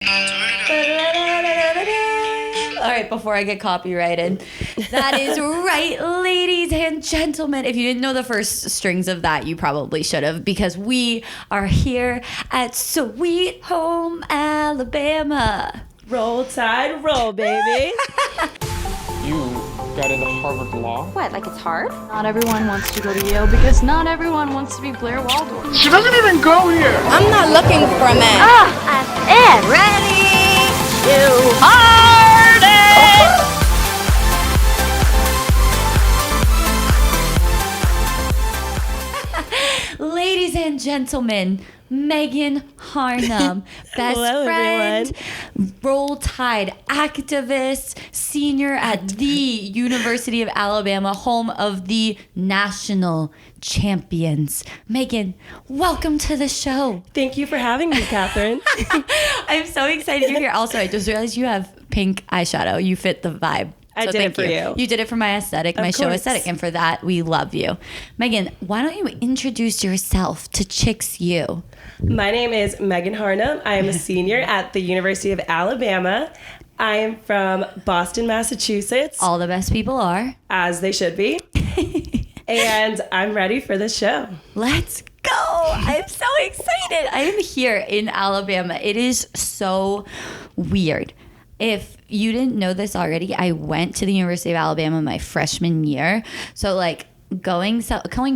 All right, before I get copyrighted. That is right, ladies and gentlemen. If you didn't know the first strings of that, you probably should have, because we are here at Sweet Home, Alabama. Roll Tide, roll, baby. You got into Harvard Law? What, like it's hard? Not everyone wants to go to Yale because not everyone wants to be Blair Waldorf. She doesn't even go here! I'm not looking for a man. I'm in. Ready to party! Ladies and gentlemen, Megan Harnam, best Hello, friend, everyone. Roll Tide activist, senior at the University of Alabama, home of the national champions. Megan, welcome to the show. Thank you for having me, Katherine. I'm so excited you're here. Also, I just realized you have pink eyeshadow. You fit the vibe. I did it for you. You did it for my aesthetic, my show course. aesthetic, and for that, we love you. Megan, why don't you introduce yourself to Chicks U? My name is Megan Harnam. I am a senior at the University of Alabama. I am from Boston, Massachusetts, All the best people are. as they should be. And I'm ready for this show. Let's go. I'm so excited. I am here in Alabama. It is so weird. If you didn't know this already, I went to the University of Alabama my freshman year. So like going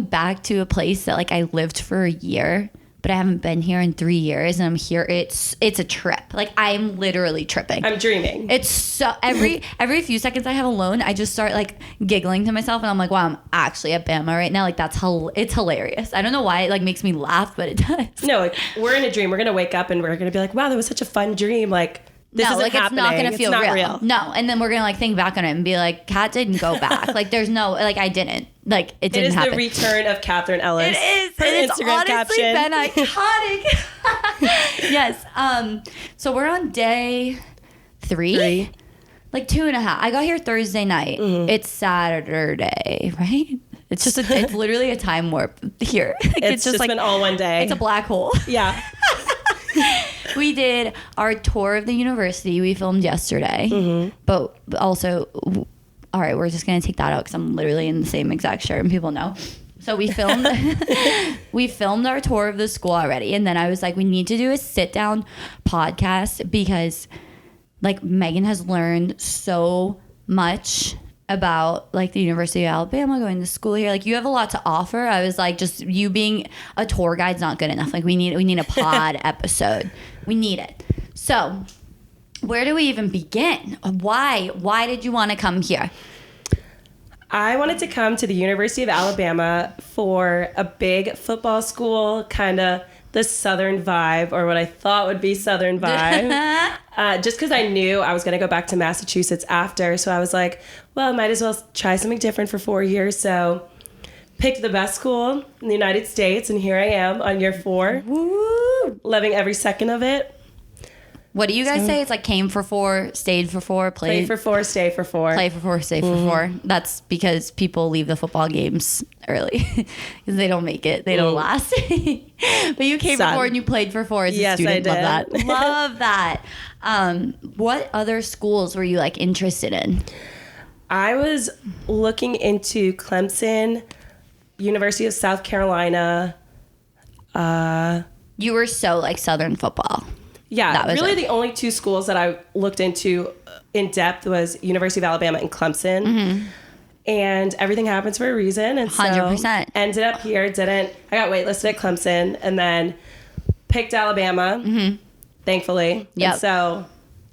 back to a place that like I lived for a year, but I haven't been here in 3 years, and I'm here. It's a trip. Like I'm literally tripping. I'm dreaming. It's so every few seconds I have alone, I just start like giggling to myself, and I'm like, wow, I'm actually at Bama right now. Like it's hilarious. I don't know why it like makes me laugh, but it does. No, like, we're in a dream. We're going to wake up and we're going to be like, wow, that was such a fun dream. Like, this isn't like happening. It's not gonna feel not real. No, and then we're gonna like think back on it and be like, Kat didn't go back. Like there's no, like I didn't. Like it didn't happen. It is the return of Katherine Ellis. It is. Her And it's Instagram honestly caption. been iconic. Yes. So we're on day three. Like 2.5. I got here Thursday night. Mm-hmm. It's Saturday, right? It's just it's literally a time warp here. Like, it's just like been all one day. It's a black hole. Yeah. We did our tour of the university. We filmed yesterday, but also, all right, we're just gonna take that out because I'm literally in the same exact shirt, and people know. So we filmed, we filmed our tour of the school already, and then I was like, we need to do a sit down podcast because, like, Megan has learned so much about like the University of Alabama, going to school here. Like you have a lot to offer. I was like, just you being a tour guide's not good enough. Like we need a pod episode. We need it. So where do we even begin? Why did you want to come here? I wanted to come to the University of Alabama for a big football school, kind of the Southern vibe, or what I thought would be Southern vibe. Just because I knew I was going to go back to Massachusetts after. So I was like, well, I might as well try something different for 4 years. So picked the best school in the United States. And here I am on year 4. Woo! Loving every second of it. What do you guys say? It's like came for 4, stayed for 4, Play for 4, stay for 4. Play for 4, stay for 4. That's because people leave the football games early because they don't make it. They don't last. But you came for 4 and you played for 4 as a student. I did. Love that. What other schools were you like interested in? I was looking into Clemson, University of South Carolina. You were so like Southern football. Yeah, really the only 2 schools that I looked into in depth was University of Alabama and Clemson. Mm-hmm. And everything happens for a reason. And so 100%. Ended up here, I got waitlisted at Clemson and then picked Alabama, thankfully. Yep. And so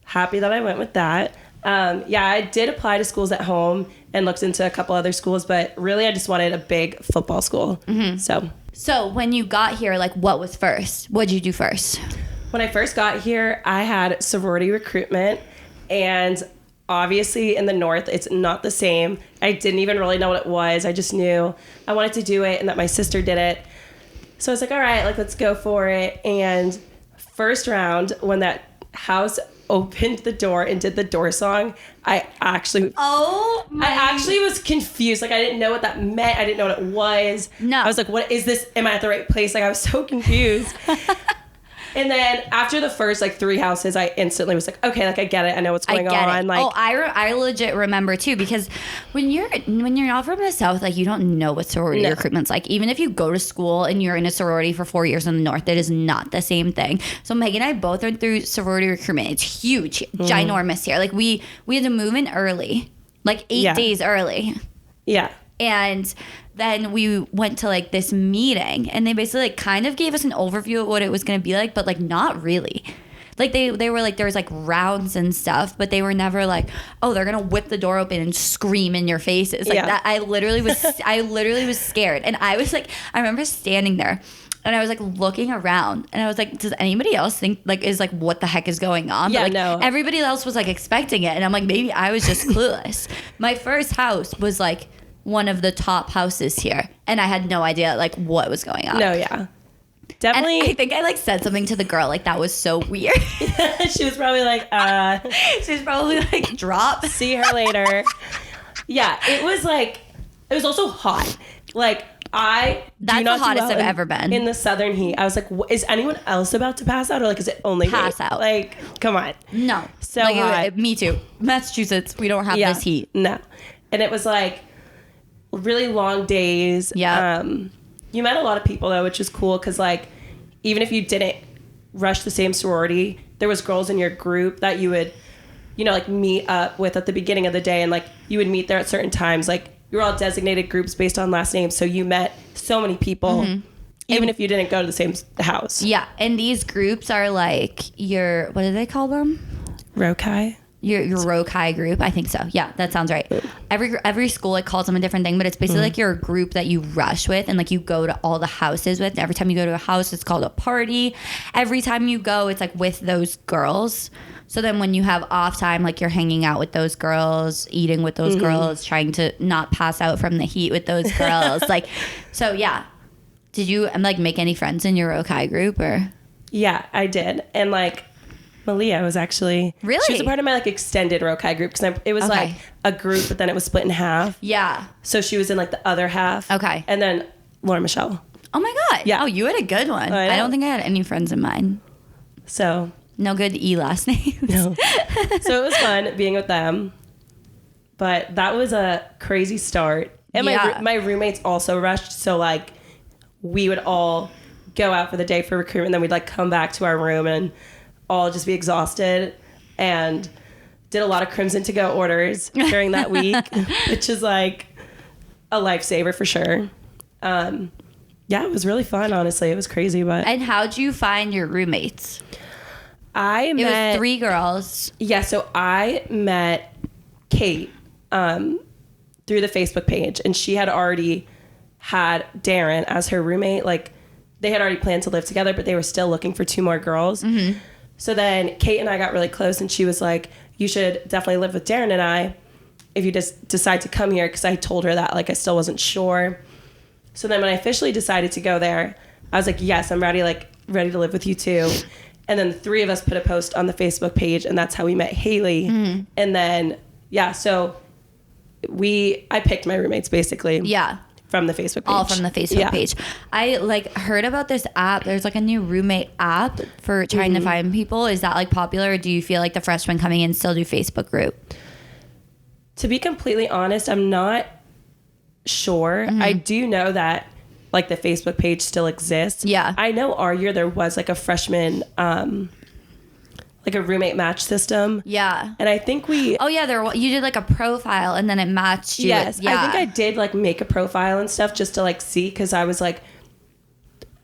happy that I went with that. I did apply to schools at home and looked into a couple other schools, but really I just wanted a big football school. Mm-hmm. So when you got here, like what was first? What'd you do first? When I first got here, I had sorority recruitment, and obviously in the North, it's not the same. I didn't even really know what it was. I just knew I wanted to do it and that my sister did it. So I was like, all right, like let's go for it. And first round, when that house opened the door and did the door song, I actually was confused. Like I didn't know what that meant. I didn't know what it was. No. I was like, what is this? Am I at the right place? Like I was so confused. And then after the first like 3 houses, I instantly was like, okay, like I get it. I know what's going on. It. Like, I legit remember too, because when you're not from the South, like you don't know what sorority recruitment's like. Even if you go to school and you're in a sorority for 4 years in the North, it is not the same thing. So Meg and I both went through sorority recruitment. It's huge, ginormous here. Like we had to move in early, like 8 days early. Yeah. And then we went to like this meeting, and they basically like kind of gave us an overview of what it was going to be like, but like not really. Like they were like, there was like rounds and stuff, but they were never like, oh, they're going to whip the door open and scream in your faces. Like that. I literally was scared. And I was like, I remember standing there and I was like looking around and I was like, does anybody else think like, is like, what the heck is going on? Yeah, but, like, no. Everybody else was like expecting it. And I'm like, maybe I was just clueless. My first house was like one of the top houses here, and I had no idea like what was going on. No, yeah. Definitely. And I think I like said something to the girl like that was so weird. She was probably like, She was probably like, drop. see her later. Yeah, it was also hot. Like I That's do not the hottest do well I've ever been. in the southern heat. I was like, is anyone else about to pass out, or like is it only Pass me? out. Like, come on. No. So like, hot. me too. Massachusetts, we don't have this heat. No. And it was like really long days. Yeah. You met a lot of people though, which was cool because like even if you didn't rush the same sorority, there was girls in your group that you would, you know, like meet up with at the beginning of the day, and like you would meet there at certain times. Like you were all designated groups based on last names, so you met so many people, even if you didn't go to the same house. Yeah, and these groups are like your, what do they call them? Rokai. Your Rokai group, I think so. Yeah, that sounds right. Every school like calls them a different thing, but it's basically like your group that you rush with and like you go to all the houses with. Every time you go to a house, it's called a party. Every time you go, it's like with those girls. So then when you have off time, like you're hanging out with those girls, eating with those girls, trying to not pass out from the heat with those girls. Like, so yeah. Did you like make any friends in your Rokai group or? Yeah, I did, and like. Malia was actually really, she was a part of my like extended Rokai group because it was like a group, but then it was split in half. Yeah, so she was in like the other half. Okay, and then Laura Michelle. Oh my god! Yeah. Oh, you had a good one. I don't think I had any friends in mine. So no good E last names. No. So it was fun being with them, but that was a crazy start. And my roommates also rushed, so like we would all go out for the day for recruitment, then we'd like come back to our room and all just be exhausted, and did a lot of Crimson to go orders during that week, which is like a lifesaver for sure. Yeah, it was really fun, honestly. It was crazy, but. And how'd you find your roommates? It was 3 girls. Yeah, so I met Kate through the Facebook page, and she had already had Darren as her roommate. Like, they had already planned to live together, but they were still looking for 2 more girls. Mm-hmm. So then Kate and I got really close, and she was like, you should definitely live with Darren and I if you just decide to come here, because I told her that like I still wasn't sure. So then when I officially decided to go there, I was like, yes, I'm ready to live with you too. And then the 3 of us put a post on the Facebook page, and that's how we met Haley. Mm-hmm. And then, yeah, so I picked my roommates basically. Yeah. From the Facebook page. All from the Facebook page. I like heard about this app. There's like a new roommate app for trying to find people. Is that like popular, or do you feel like the freshmen coming in still do Facebook group? To be completely honest, I'm not sure. I do know that like the Facebook page still exists. Yeah. I know our year there was like a freshman like a roommate match system. Yeah. And I think you did like a profile and then it matched you. Yes. I think I did like make a profile and stuff just to like see, because I was like,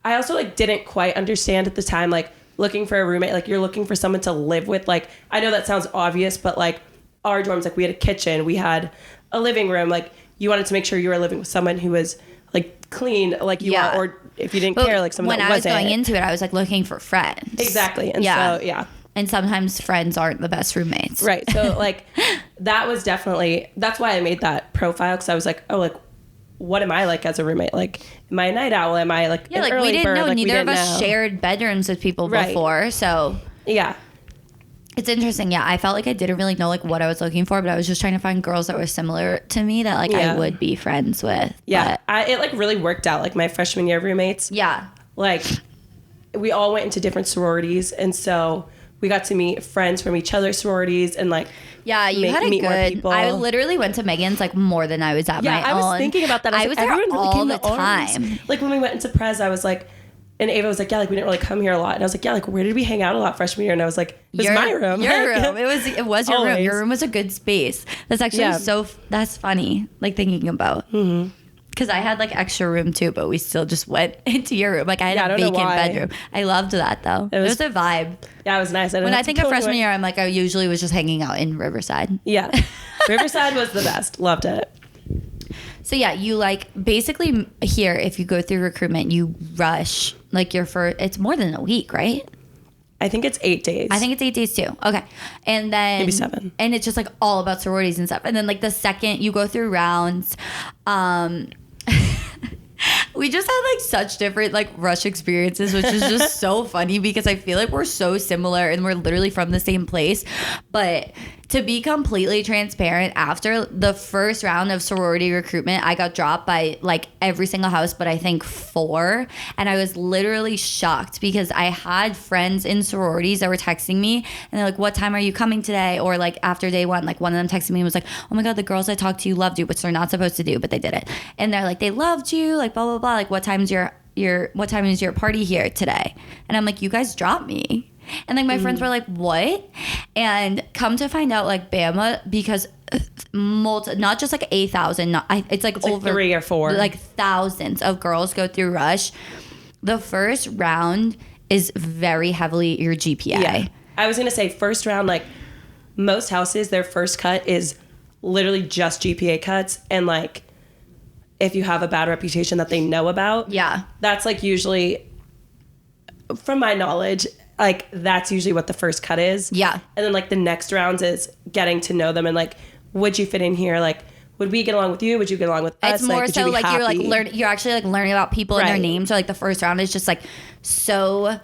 I also like didn't quite understand at the time, like looking for a roommate, like you're looking for someone to live with. Like, I know that sounds obvious, but like our dorms, like we had a kitchen, we had a living room, like you wanted to make sure you were living with someone who was like clean, like you are, or if you didn't care, like someone that wasn't. When I was going into it, I was like looking for friends. Exactly. And so, yeah. And sometimes friends aren't the best roommates. Right. So like that was definitely, that's why I made that profile. Cause I was like, oh, like, what am I like as a roommate? Like, am I a night owl? Am I like, an early we didn't bird? know. Like, Neither of us shared bedrooms with people before. So yeah, it's interesting. Yeah. I felt like I didn't really know like what I was looking for, but I was just trying to find girls that were similar to me that like I would be friends with. Yeah. It like really worked out. Like my freshman year roommates. Yeah. Like we all went into different sororities, and so we got to meet friends from each other's sororities and like Yeah, you had a meet more good. people. I literally went to Megan's like more than I was at my own. I was thinking about that. I was there everyone really all came the to ours. time. Like when we went into Prez, I was like, and Ava was like, yeah, like we didn't really come here a lot. And I was like, yeah, like where did we hang out a lot freshman year? And I was like, it was my room. Your room. It was your room. Always. Your room was a good space. That's actually that's funny. Like thinking about. Because I had like extra room too, but we still just went into your room. Like I had a vacant bedroom. I loved that though. It was a vibe. Yeah, it was nice. When I think of freshman year, I'm like, I usually was just hanging out in Riverside. Yeah. Riverside was the best. Loved it. So yeah, you like basically here, if you go through recruitment, you rush like your first, it's more than a week, right? I think it's 8 days. I think it's 8 days too. Okay. And then maybe 7. And it's just like all about sororities and stuff. And then like the second you go through rounds, we just had like such different like rush experiences, which is just so funny because I feel like we're so similar and we're literally from the same place. But to be completely transparent, after the first round of sorority recruitment, I got dropped by like every single house, but I think 4. And I was literally shocked because I had friends in sororities that were texting me and they're like, what time are you coming today? Or like after day 1, like one of them texted me and was like, oh my God, the girls I talked to loved you, which they're not supposed to do, but they did it. And they're like, they loved you, like blah, blah, blah. Like what time is your party here today? And I'm like, you guys dropped me. And like my friends were like, what? And come to find out, like Bama, because not just like 8,000, it's like over 3 or 4, like thousands of girls go through rush. The first round is very heavily your GPA. Yeah. I was gonna say first round, like most houses, their first cut is literally just GPA cuts, and like if you have a bad reputation that they know about, that's like usually, from my knowledge, like that's usually what the first cut is. Yeah. And then like the next rounds is getting to know them and like, would you fit in here? Like, would we get along with you? Would you get along with us? It's more would so you be like happy? you're actually like learning about people and their names. So like the first round is just like so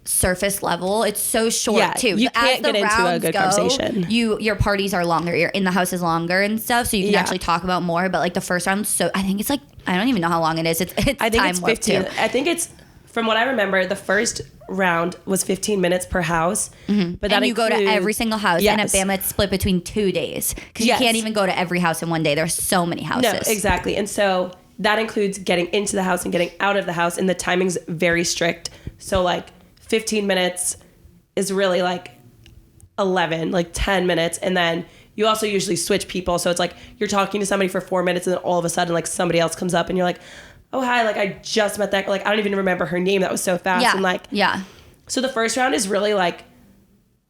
surface level. It's so short too. You can't get into a good conversation. Your parties are longer. You're in the houses longer and stuff, so you can actually talk about more. But like the first round, so I think it's like I don't even know how long it is. I think it's 15. I think it's, from what I remember, the first round was 15 minutes per house. But that you go to every single house, and at Bama it's split between 2 days because you can't even go to every house in one day. There's so many houses. No, exactly. And so that includes getting into the house and getting out of the house, and the timing's very strict. So like 15 minutes is really like 11, like 10 minutes, and then you also usually switch people. So it's like you're talking to somebody for 4 minutes, and then all of a sudden like somebody else comes up, and you're like, oh hi, like I just met that, like I don't even remember her name, that was so fast. And like so the first round is really like,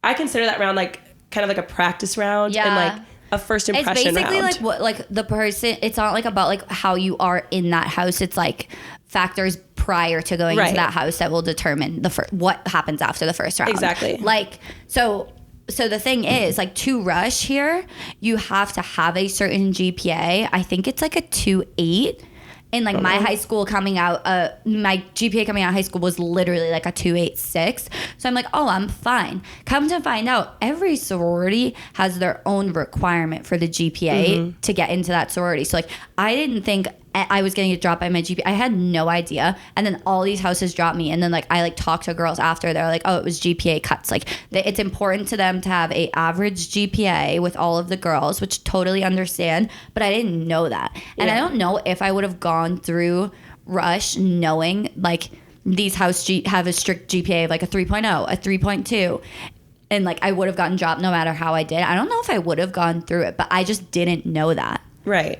I consider that round like kind of like a practice round and like a first impression round. It's basically like what, like the person, it's not like about like how you are in that house, it's like factors prior to going into that house that will determine what happens after the first round. Exactly. Like so the thing is, like, to rush here, you have to have a certain GPA. I think it's like a 2.8. And like my high school coming out, my GPA coming out of high school was literally like a 2.86. So I'm like, oh, I'm fine. Come to find out, every sorority has their own requirement for the GPA to get into that sorority. So like, I didn't think I was going to get dropped by my GPA. I had no idea. And then all these houses dropped me. And then like I like talked to girls after. They're like, oh, it was GPA cuts. Like it's important to them to have a average GPA with all of the girls, which totally understand. But I didn't know that. And I don't know if I would have gone through rush knowing like these houses have a strict GPA of like a 3.0, a 3.2. And like I would have gotten dropped no matter how I did. I don't know if I would have gone through it, but I just didn't know that. Right.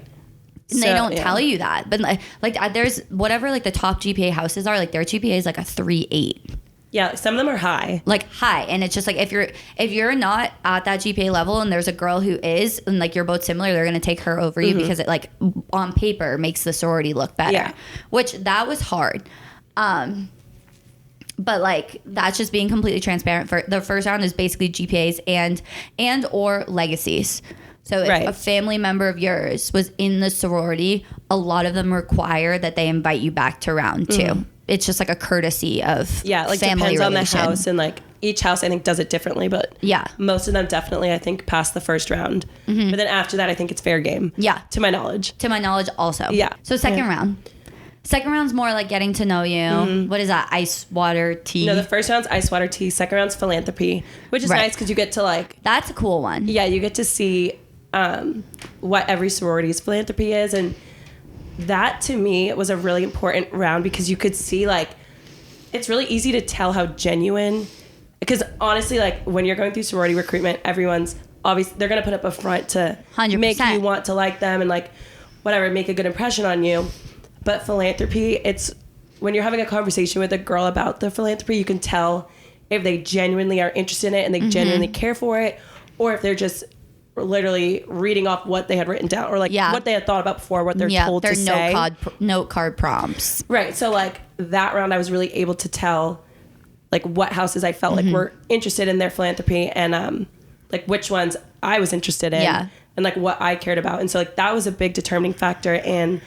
And they don't tell you that. But like there's whatever like the top GPA houses are, like their GPA is like a 3.8. Yeah, some of them are high. Like high. And it's just like if you're not at that GPA level and there's a girl who is, and like you're both similar, they're gonna take her over you because it like on paper makes the sorority look better. Yeah. Which that was hard. But like that's just being completely transparent. For the first round is basically GPAs and or legacies. So if a family member of yours was in the sorority, a lot of them require that they invite you back to round 2. It's just like a courtesy of like family depends relation. on the house, and like each house I think does it differently, but most of them definitely I think pass the first round. But then after that I think it's fair game. Yeah. To my knowledge also. Yeah. So second round. Second round's more like getting to know you. What is that? Ice water tea? No, the first round's ice water tea. Second round's philanthropy, which is nice because you get to like. That's a cool one. Yeah, you get to see what every sorority's philanthropy is, and that to me was a really important round because you could see like it's really easy to tell how genuine. Because honestly, like when you're going through sorority recruitment, everyone's obviously they're gonna put up a front to 100%. make you want to like them and like whatever, make a good impression on you. But philanthropy, it's when you're having a conversation with a girl about the philanthropy, you can tell if they genuinely are interested in it and they genuinely care for it, or if they're just literally reading off what they had written down or like what they had thought about before, what they're told to say. Note card prompts. Right. So like that round, I was really able to tell like what houses I felt like were interested in their philanthropy and like which ones I was interested in and like what I cared about. And so like that was a big determining factor in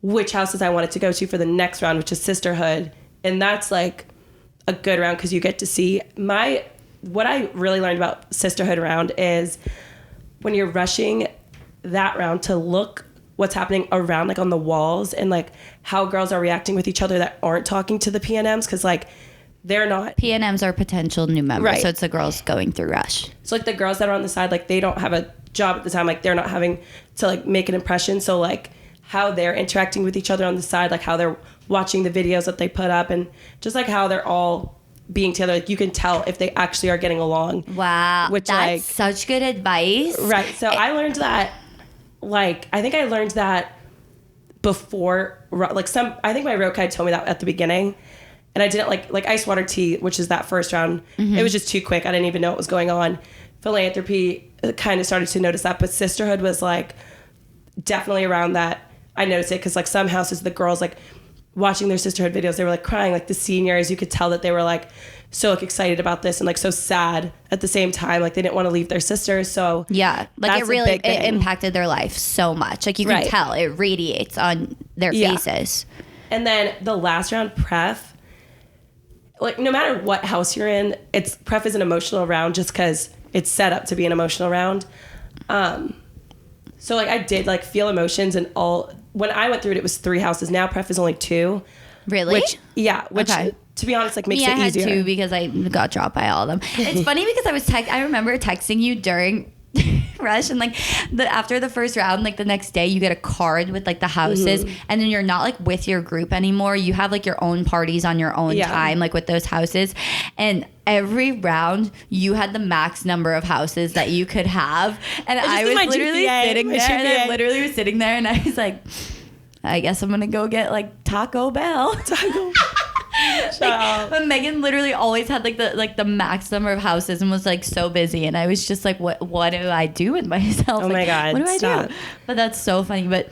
which houses I wanted to go to for the next round, which is sisterhood. And that's like a good round because you get to see what I really learned about sisterhood round is when you're rushing that round to look what's happening around like on the walls and like how girls are reacting with each other that aren't talking to the PNMs because like they're not. PNMs are potential new members. Right. So it's the girls going through rush. So like the girls that are on the side, like they don't have a job at the time. Like they're not having to like make an impression. So like how they're interacting with each other on the side, like how they're watching the videos that they put up and just like how they're all being together. Like you can tell if they actually are getting along. Wow. Which that's like, such good advice. Right. So I learned that like, I think I learned that before, like I think my road guide told me that at the beginning. And I didn't like ice water tea, which is that first round. It was just too quick. I didn't even know what was going on. Philanthropy kind of started to notice that, but sisterhood was like definitely around that. I noticed it because like some houses, the girls like watching their sisterhood videos, they were like crying. Like the seniors, you could tell that they were like so like excited about this and like so sad at the same time. Like they didn't want to leave their sisters. So yeah, like it really it impacted their life so much. Like you can tell it radiates on their faces. And then the last round, pref. Like no matter what house you're in, pref is an emotional round just because it's set up to be an emotional round. So like I did like feel emotions and all. When I went through it, it was 3 houses. Now pref is only 2. Really? Which to be honest, like makes it easier. I had 2 because I got dropped by all of them. It's funny because I remember texting you during rush and like after the first round, like the next day you get a card with like the houses and then you're not like with your group anymore. You have like your own parties on your own time, like with those houses. And every round you had the max number of houses that you could have. And I was literally sitting there and I literally was sitting there and I was like, I guess I'm gonna go get like Taco Bell. But Megan literally always had like the max number of houses and was like so busy, and I was just like, what do I do with myself? Oh my god, what do I do? But that's so funny. But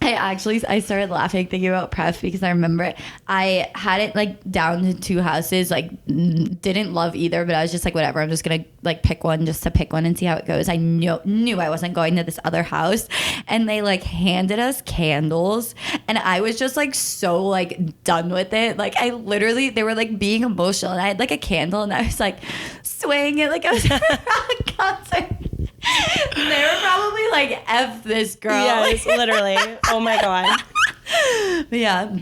I started laughing thinking about pref because I remember I had it like down to 2 houses, like didn't love either, but I was just like, whatever, I'm just gonna like pick one just to pick one and see how it goes. I knew I wasn't going to this other house, and they like handed us candles and I was just like so like done with it. Like they were like being emotional and I had like a candle and I was like swaying it like I was at a concert. They were probably like, F this girl. Yes, literally. Oh my god. But yeah.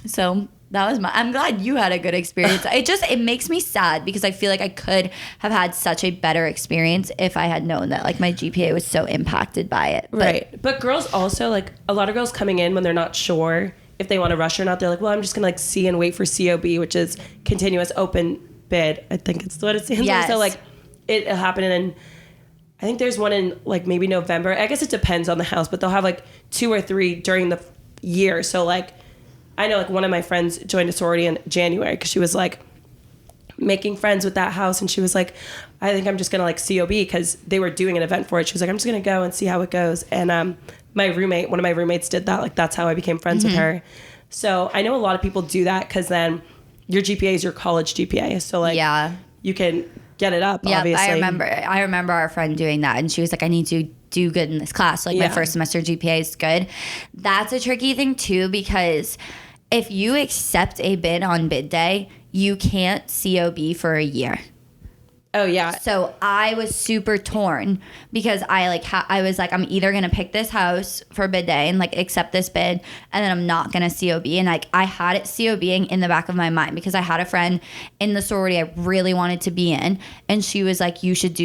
So that was I'm glad you had a good experience. It makes me sad because I feel like I could have had such a better experience if I had known that like my GPA was so impacted by it. But girls also, like a lot of girls coming in when they're not sure if they want to rush or not, they're like, well, I'm just gonna like see and wait for COB, which is continuous open bid. I think it's what it stands for. So like it happened in I think there's one in like maybe November. I guess it depends on the house, but they'll have like 2 or 3 during the year. So like, I know like one of my friends joined a sorority in January because she was like making friends with that house. And she was like, I think I'm just going to like COB because they were doing an event for it. She was like, I'm just going to go and see how it goes. And one of my roommates did that. Like that's how I became friends with her. So I know a lot of people do that because then your GPA is your college GPA. So like you can get it up, obviously. I remember our friend doing that, and she was like, I need to do good in this class. Like my first semester GPA is good. That's a tricky thing too, because if you accept a bid on bid day, you can't COB for a year. Oh yeah. So I was super torn because I was like, I'm either going to pick this house for bid day and like accept this bid, and then I'm not going to COB. And like I had it COBing in the back of my mind because I had a friend in the sorority I really wanted to be in, and she was like, you should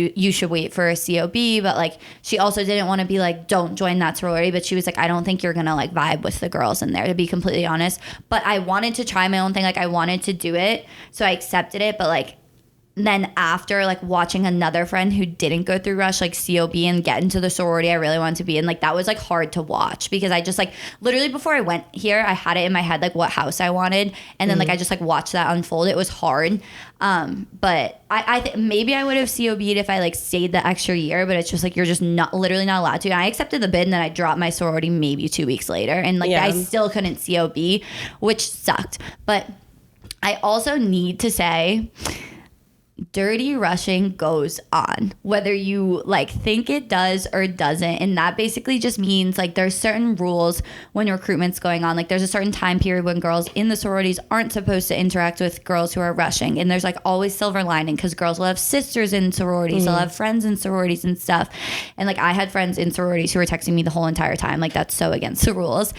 wait for a COB. But like she also didn't want to be like, don't join that sorority. But she was like, I don't think you're going to like vibe with the girls in there, to be completely honest. But I wanted to try my own thing. Like I wanted to do it. So I accepted it. But like, then after like watching another friend who didn't go through rush like COB and get into the sorority I really wanted to be in, like that was like hard to watch because I just like literally before I went here I had it in my head like what house I wanted, and then like I just like watched that unfold. It was hard, but I maybe I would have COB'd if I like stayed the extra year, but it's just like you're just literally not allowed to. And I accepted the bid and then I dropped my sorority maybe 2 weeks later, and like I still couldn't COB, which sucked. But I also need to say, dirty rushing goes on, whether you like think it does or doesn't. And that basically just means like there's certain rules when recruitment's going on. Like there's a certain time period when girls in the sororities aren't supposed to interact with girls who are rushing. And there's like always silver lining because girls will have sisters in sororities, they'll have friends in sororities and stuff. And like I had friends in sororities who were texting me the whole entire time. Like that's so against the rules.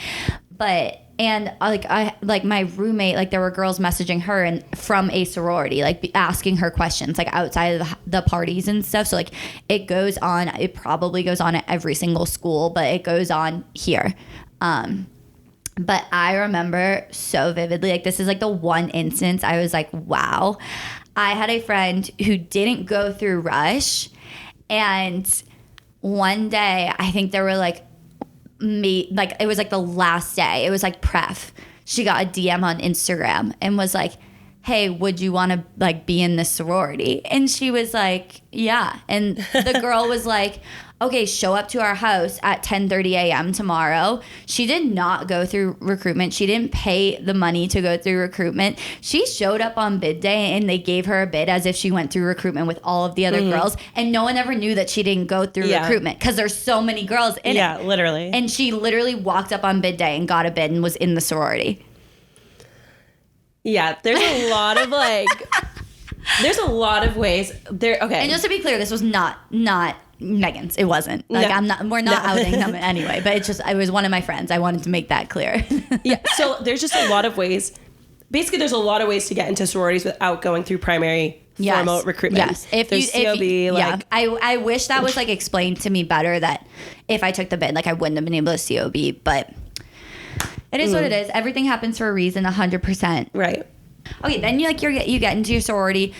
But like my roommate, like there were girls messaging her and from a sorority, like asking her questions like outside of the parties and stuff. So like it goes on. It probably goes on at every single school, but it goes on here. But I remember so vividly, like this is like the one instance I was like, wow. I had a friend who didn't go through rush, and one day I think there were like it was like the last day, it was like pref, she got a DM on Instagram and was like, hey, would you want to like be in this sorority? And she was like, yeah. And the girl was like, okay, show up to our house at 10:30 a.m. tomorrow. She did not go through recruitment. She didn't pay the money to go through recruitment. She showed up on bid day and they gave her a bid as if she went through recruitment with all of the other girls. And no one ever knew that she didn't go through recruitment because there's so many girls in it. Yeah, literally. And she literally walked up on bid day and got a bid and was in the sorority. Yeah, there's a lot of like, there's a lot of ways there. Okay. And just to be clear, this was not Megan's. It wasn't. Like we're not outing them anyway, but it was one of my friends. I wanted to make that clear. Yeah. So there's just a lot of ways. Basically, there's a lot of ways to get into sororities without going through primary formal recruitment. Yes. There's COB. I wish that was like explained to me better, that if I took the bid, like I wouldn't have been able to COB, but it is what it is. Everything happens for a reason, 100%. Right. Okay, then you get into your sorority.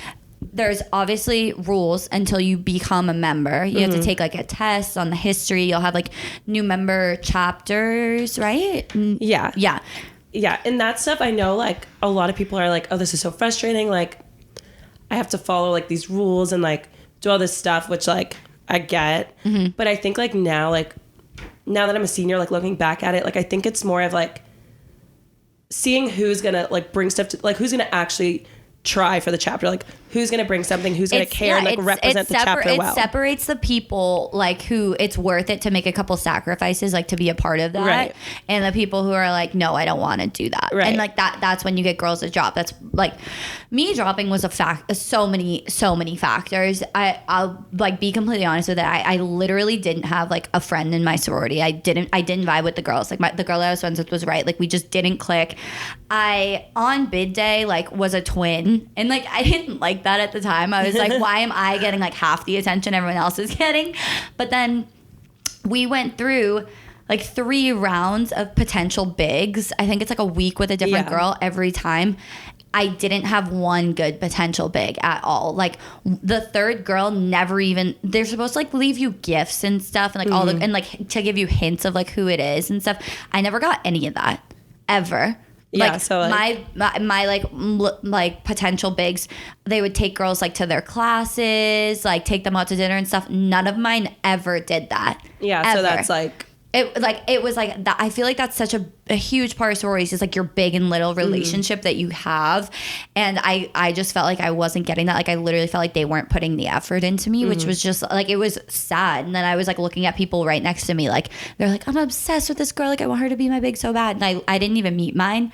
There's obviously rules until you become a member. You have to take like a test on the history. You'll have like new member chapters, right? Yeah. Yeah. Yeah. And that stuff, I know like a lot of people are like, oh, this is so frustrating. Like I have to follow like these rules and like do all this stuff, which like I get. But I think like now that I'm a senior, like looking back at it, like I think it's more of like seeing who's gonna like bring stuff to, like who's gonna actually try for the chapter, like who's gonna bring something, who's gonna care and like represent the chapter well. It separates the people like who it's worth it to make a couple sacrifices like to be a part of that, right? And the people who are like, no, I don't want to do that, right? And like that's when you get girls to drop. That's like me dropping was a fact. So many factors. I'll like be completely honest with it. I literally didn't have like a friend in my sorority. I didn't vibe with the girls. Like the girl that I was friends with was right. Like we just didn't click. I on bid day like was a twin, and like I didn't like that at the time. I was like, why am I getting like half the attention everyone else is getting? But then we went through like 3 rounds of potential bigs. I think it's like a week with a different girl every time. I didn't have one good potential big at all. Like the third girl never even, they're supposed to like leave you gifts and stuff and like all the, and like to give you hints of like who it is and stuff. I never got any of that ever. Yeah, like so like, my like potential bigs, they would take girls like to their classes, like take them out to dinner and stuff. None of mine ever did that. Yeah, ever. So that's like it was like that. I feel like that's such a huge part of sororities is like your big and little relationship that you have, and I just felt like I wasn't getting that. Like I literally felt like they weren't putting the effort into me, which was just like it was sad. And then I was like looking at people right next to me, like they're like, I'm obsessed with this girl, like I want her to be my big so bad, and I didn't even meet mine.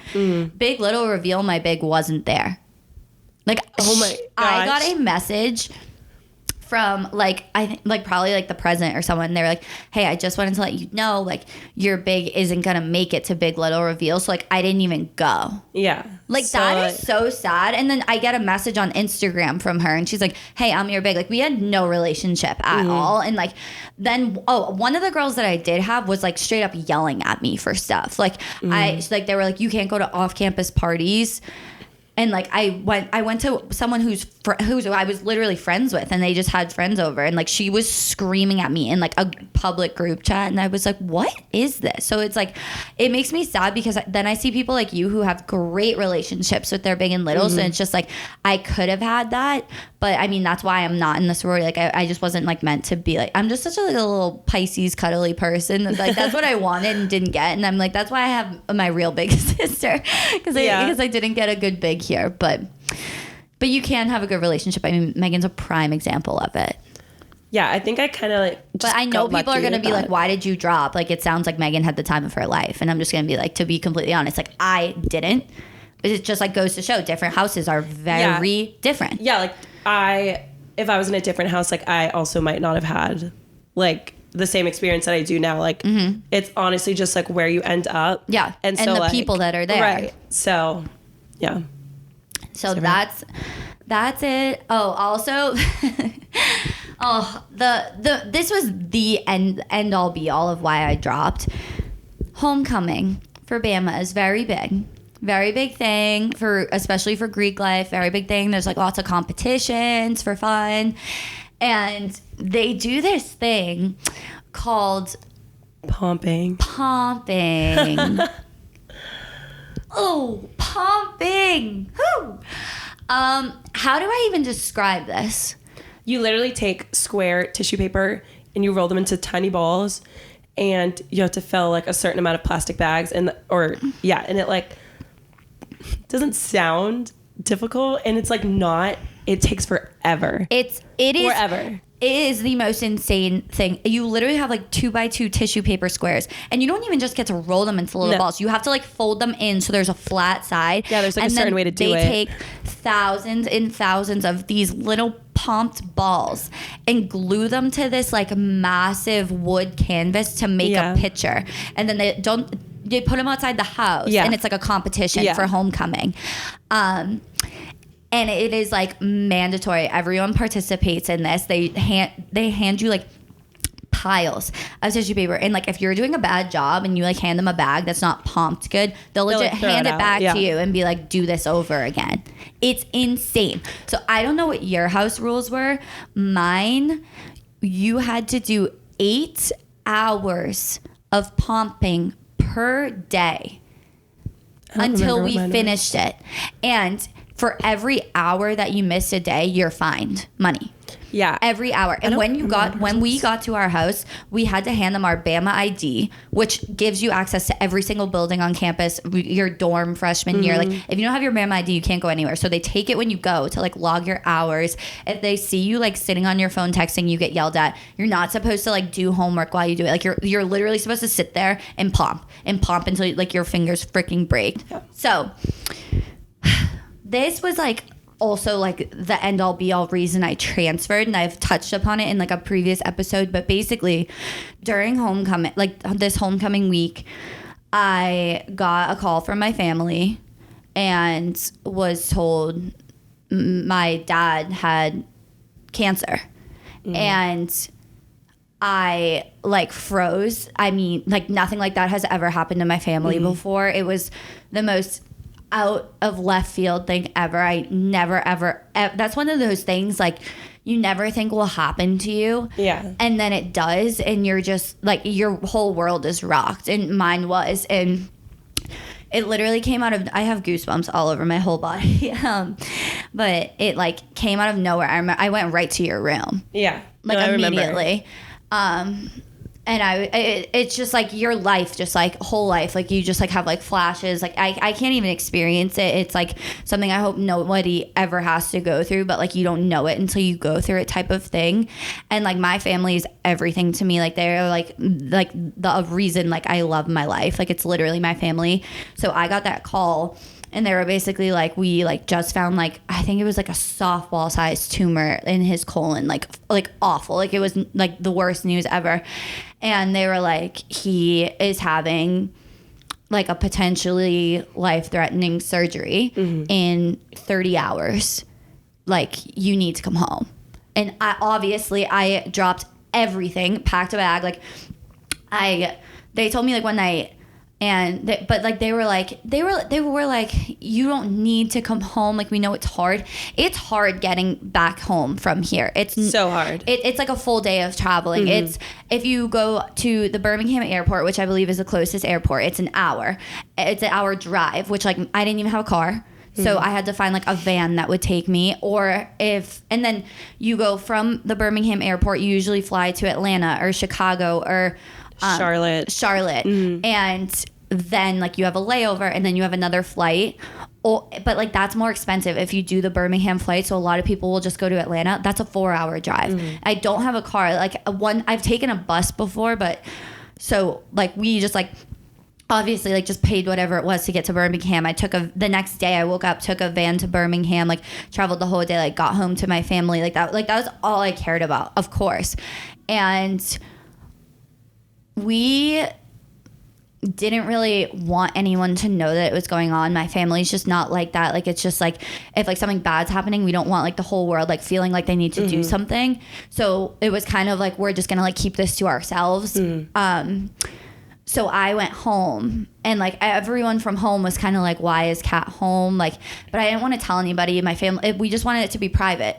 Big little reveal, my big wasn't there. Like oh my gosh. I got a message from like I think like probably like the president or someone. They were like, hey, I just wanted to let you know like your big isn't gonna make it to Big Little reveal, so like I didn't even go. Yeah. Like that is so sad. And then I get a message on Instagram from her and she's like, hey, I'm your big. Like we had no relationship at all. And like then one of the girls that I did have was like straight up yelling at me for stuff. Like they were like, you can't go to off campus parties. And like I went to someone who's I was literally friends with, and they just had friends over, and like she was screaming at me in like a public group chat, and I was like, what is this? So it's like it makes me sad because then I see people like you who have great relationships with their big and little, so it's just like I could have had that, but I mean that's why I'm not in the sorority. Like I just wasn't like meant to be. Like I'm just such a little Pisces cuddly person. Like that's what I wanted and didn't get, and I'm like that's why I have my real big sister because I didn't get a good big here, but you can have a good relationship. I mean, Megan's a prime example of it. Yeah, I think I kind of like. But I know people are going to be like, why did you drop? Like, it sounds like Megan had the time of her life. And I'm just going to be like, to be completely honest, like, I didn't. It just like goes to show different houses are very different. Yeah, like if I was in a different house, like I also might not have had like the same experience that I do now. Like, it's honestly just like where you end up. Yeah, and so the like, people that are there. Right. So, yeah. So that's it. Oh, also, this was the end all be all of why I dropped. Homecoming for Bama is very big thing especially for Greek life. Very big thing. There's like lots of competitions for fun, and they do this thing called Pomping. Oh, pumping. Whew. How do I even describe this? You literally take square tissue paper and you roll them into tiny balls, and you have to fill like a certain amount of plastic bags and it like doesn't sound difficult, and it's like not. It takes forever. It is forever. It is the most insane thing. You literally have like 2x2 tissue paper squares, and you don't even just get to roll them into little balls. You have to like fold them in so there's a flat side. Yeah, there's like a certain way to do it. They take thousands and thousands of these little pumped balls and glue them to this like massive wood canvas to make a picture, and then they put them outside the house, and it's like a competition for homecoming. And it is like mandatory. Everyone participates in this. They hand you like piles of tissue paper, and like if you're doing a bad job and you like hand them a bag that's not pumped good, they'll legit like, hand it back to you and be like, do this over again. It's insane. So I don't know what your house rules were. Mine, you had to do 8 hours of pumping per day until we finished it. And for every hour that you missed a day, you're fined money. Yeah. Every hour. And when we got to our house, we had to hand them our Bama ID, which gives you access to every single building on campus, your dorm freshman year. Like if you don't have your Bama ID, you can't go anywhere. So they take it when you go to like log your hours. If they see you like sitting on your phone texting, you get yelled at. You're not supposed to like do homework while you do it. Like you're literally supposed to sit there and pump until like your fingers freaking break. Yeah. So this was like also like the end all be all reason I transferred, and I've touched upon it in like a previous episode, but basically during homecoming, like this homecoming week, I got a call from my family and was told my dad had cancer. And I like froze. I mean, like nothing like that has ever happened to my family before. It was the most out of left field thing ever. I never ever that's one of those things like you never think will happen to you, and then it does, and you're just like your whole world is rocked, and mine was. And it literally came out of, I have goosebumps all over my whole body, but it like came out of nowhere. I went right to your room, like immediately. And it's just like your life, just like whole life, like you just like have like flashes. Like I can't even experience it. It's like something I hope nobody ever has to go through, but like you don't know it until you go through it type of thing. And like my family is everything to me. Like they're like the reason like I love my life. Like it's literally my family. So I got that call And they were basically like, we like just found like, I think it was like a softball sized tumor in his colon, like awful. Like it was like the worst news ever. And they were like, he is having like a potentially life-threatening surgery in 30 hours. Like, you need to come home. And I dropped everything, packed a bag. Like, they told me like one night, but like they were like, you don't need to come home. Like, we know it's hard. It's hard getting back home from here. It's so hard. It's like a full day of traveling. It's, if you go to the Birmingham airport, which I believe is the closest airport, it's an hour. It's an hour drive, which like I didn't even have a car. So I had to find like a van that would take me, and then you go from the Birmingham airport, you usually fly to Atlanta or Chicago or Charlotte. And then like you have a layover and then you have another flight. But like that's more expensive if you do the Birmingham flight. So a lot of people will just go to Atlanta. That's a 4-hour drive. I don't have a car. Like I've taken a bus before, but so like we just like obviously like just paid whatever it was to get to Birmingham. The next day I woke up, took a van to Birmingham, like traveled the whole day, like got home to my family. Like that was all I cared about, of course. And we didn't really want anyone to know that it was going on. My family's just not like that. Like, it's just like, if like something bad's happening, we don't want like the whole world like feeling like they need to do something. So it was kind of like, we're just gonna like keep this to ourselves. So I went home, and like everyone from home was kind of like, why is Kat home? Like, but I didn't want to tell anybody. My family, we just wanted it to be private,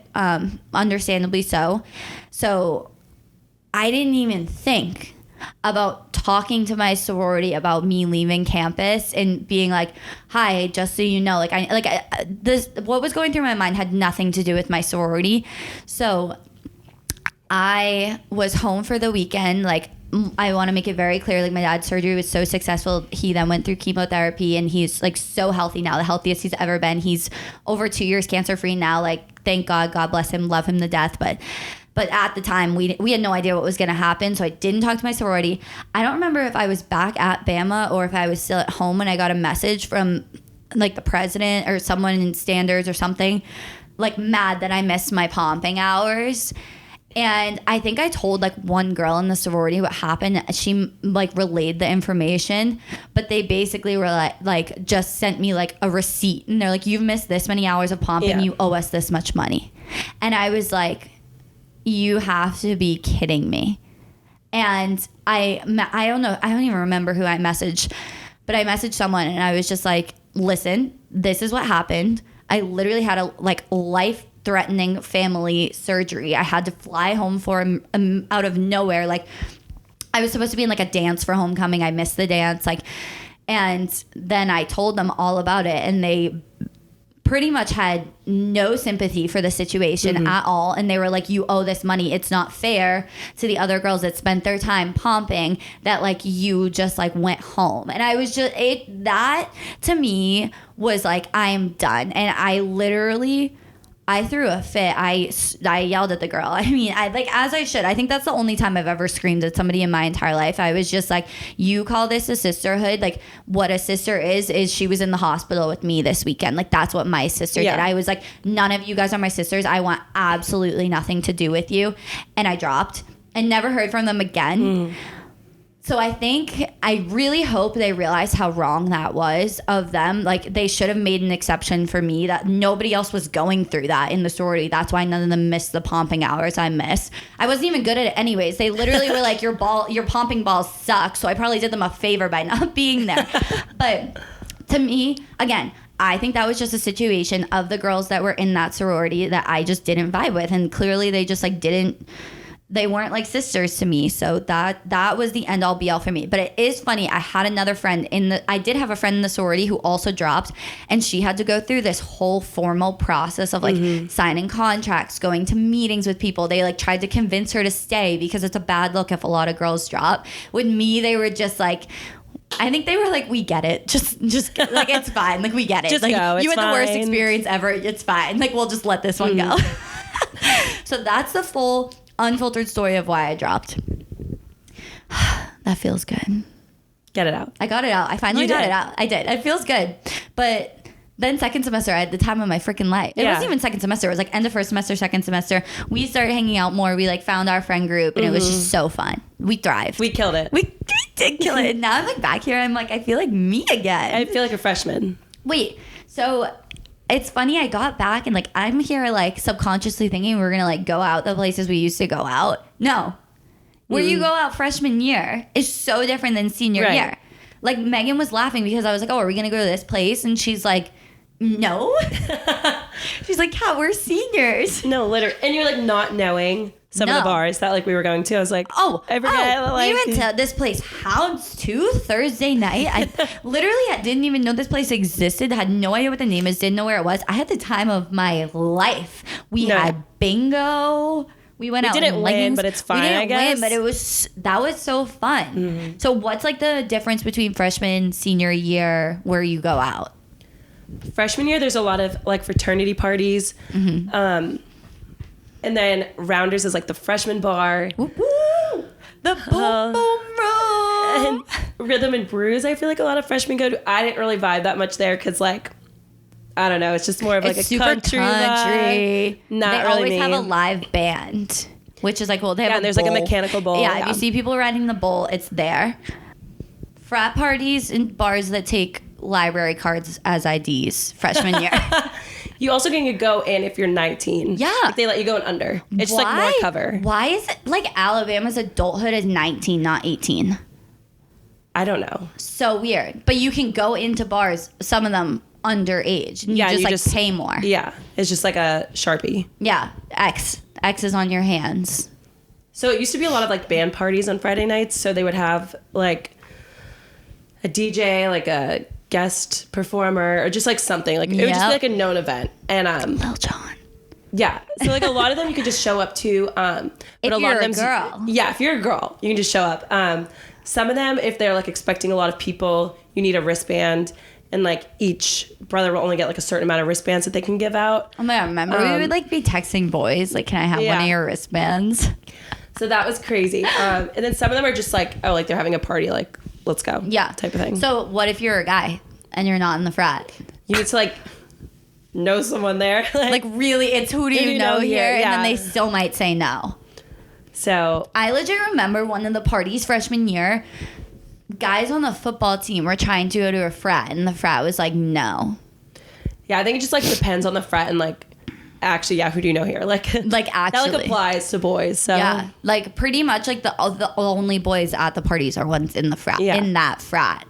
understandably so. So I didn't even think about talking to my sorority about me leaving campus and being like, hi, just so you know, what was going through my mind had nothing to do with my sorority. So I was home for the weekend. Like, I want to make it very clear, like my dad's surgery was so successful. He then went through chemotherapy and he's like so healthy now, the healthiest he's ever been. He's over 2 years cancer free now. Like, thank God, God bless him, love him to death. But at the time we had no idea what was going to happen. So I didn't talk to my sorority. I don't remember if I was back at Bama or if I was still at home when I got a message from like the president or someone in standards or something, like mad that I missed my pomping hours. And I think I told like one girl in the sorority what happened. She like relayed the information, but they basically were like just sent me like a receipt, and they're like, you've missed this many hours of pumping, you owe us this much money. And I was like, you have to be kidding me. And I don't know, I don't even remember who I messaged, but I messaged someone and I was just like, listen, this is what happened. I literally had a like life-threatening family surgery. I had to fly home for out of nowhere. Like, I was supposed to be in like a dance for homecoming. I missed the dance. Like, and then I told them all about it, and they pretty much had no sympathy for the situation at all. And they were like, you owe this money. It's not fair to the other girls that spent their time pumping that like you just like went home. And I was just, that to me was like, I'm done. And I threw a fit. I yelled at the girl. I mean, I like, as I should. I think that's the only time I've ever screamed at somebody in my entire life. I was just like, you call this a sisterhood? Like, what a sister is she was in the hospital with me this weekend. Like, that's what my sister did. I was like, none of you guys are my sisters. I want absolutely nothing to do with you. And I dropped and never heard from them again. So I really hope they realized how wrong that was of them. Like, they should have made an exception for me, that nobody else was going through that in the sorority. That's why none of them missed the pumping hours I missed. I wasn't even good at it anyways. They literally were like, your pumping balls suck. So I probably did them a favor by not being there. But to me, again, I think that was just a situation of the girls that were in that sorority that I just didn't vibe with. And clearly they just like they weren't like sisters to me. So that was the end all be all for me. But it is funny. I had another friend I did have a friend in the sorority who also dropped, and she had to go through this whole formal process of like signing contracts, going to meetings with people. They like tried to convince her to stay because it's a bad look if a lot of girls drop. With me, they were just like, I think they were like, we get it. Just like, it's fine. Like, we get it. Just like, go. It's you had the worst fine. experience ever. It's fine. Like, we'll just let this one go. So that's the full unfiltered story of why I dropped. That feels good. Get it out. I got it out. I finally got it out. I did. It feels good. But Then second semester, I had the time of my freaking life. It wasn't even second semester. It was like end of first semester, second semester. We started hanging out more. We like found our friend group, and it was just so fun. We thrived. We killed it. We did kill it. And now I'm like back here. I'm like, I feel like me again. I feel like a freshman. Wait, so it's funny. I got back and like I'm here like subconsciously thinking we're gonna like go out the places we used to go out. No, where you go out freshman year is so different than senior year. Like Megan was laughing because I was like, oh, are we gonna go to this place? And she's like, no. She's like, yeah, we're seniors. No, literally. And you're like not knowing some of the bars that like we were going to. I was like, I forget. We went to this place, Houndstooth, Thursday night. I didn't even know this place existed. Had no idea what the name is. Didn't know where it was. I had the time of my life. We had bingo. We went out. We didn't win, but it's fine. I guess. Win, but that was so fun. So what's like the difference between freshman, senior year where you go out? Freshman year, there's a lot of like fraternity parties. And then Rounders is like the freshman bar. Woo-woo! The boom boom room. And Rhythm and Brews, I feel like a lot of freshmen go to. I didn't really vibe that much there because like, I don't know, it's just more of like a super country vibe. Not they really always me. have a live band, which is like, well, they have and there's like a mechanical bowl. Yeah, if you see people riding the bowl, it's there. Frat parties and bars that take library cards as IDs freshman year. You also can go in if you're 19. Yeah. If they let you go in under. It's just like more cover. Why is it like Alabama's adulthood is 19, not 18? I don't know. So weird. But you can go into bars, some of them underage. And you just pay more. Yeah. It's just like a Sharpie. Yeah. X is on your hands. So it used to be a lot of like band parties on Friday nights. So they would have like a DJ, like a guest performer, or just like something like it would just be like a known event. And Lil Jon. Yeah, so like a lot of them you could just show up to. But if a lot you're of them, a girl, if you're a girl, you can just show up. Some of them, if they're like expecting a lot of people, you need a wristband, and like each brother will only get like a certain amount of wristbands that they can give out. Oh my god, remember we would like be texting boys like, can I have one of your wristbands? So that was crazy. And then some of them are just like, oh, like they're having a party, like let's go, type of thing. So what if you're a guy and you're not in the frat? You need to like know someone there. Like really, it's who do you know here? And then they still might say no. So I legit remember one of the parties freshman year, guys on the football team were trying to go to a frat, and the frat was like, no. Yeah, I think it just like depends on the frat and like actually, who do you know here? Like actually that like applies to boys. So yeah, like pretty much like the only boys at the parties are ones in the frat in that frat.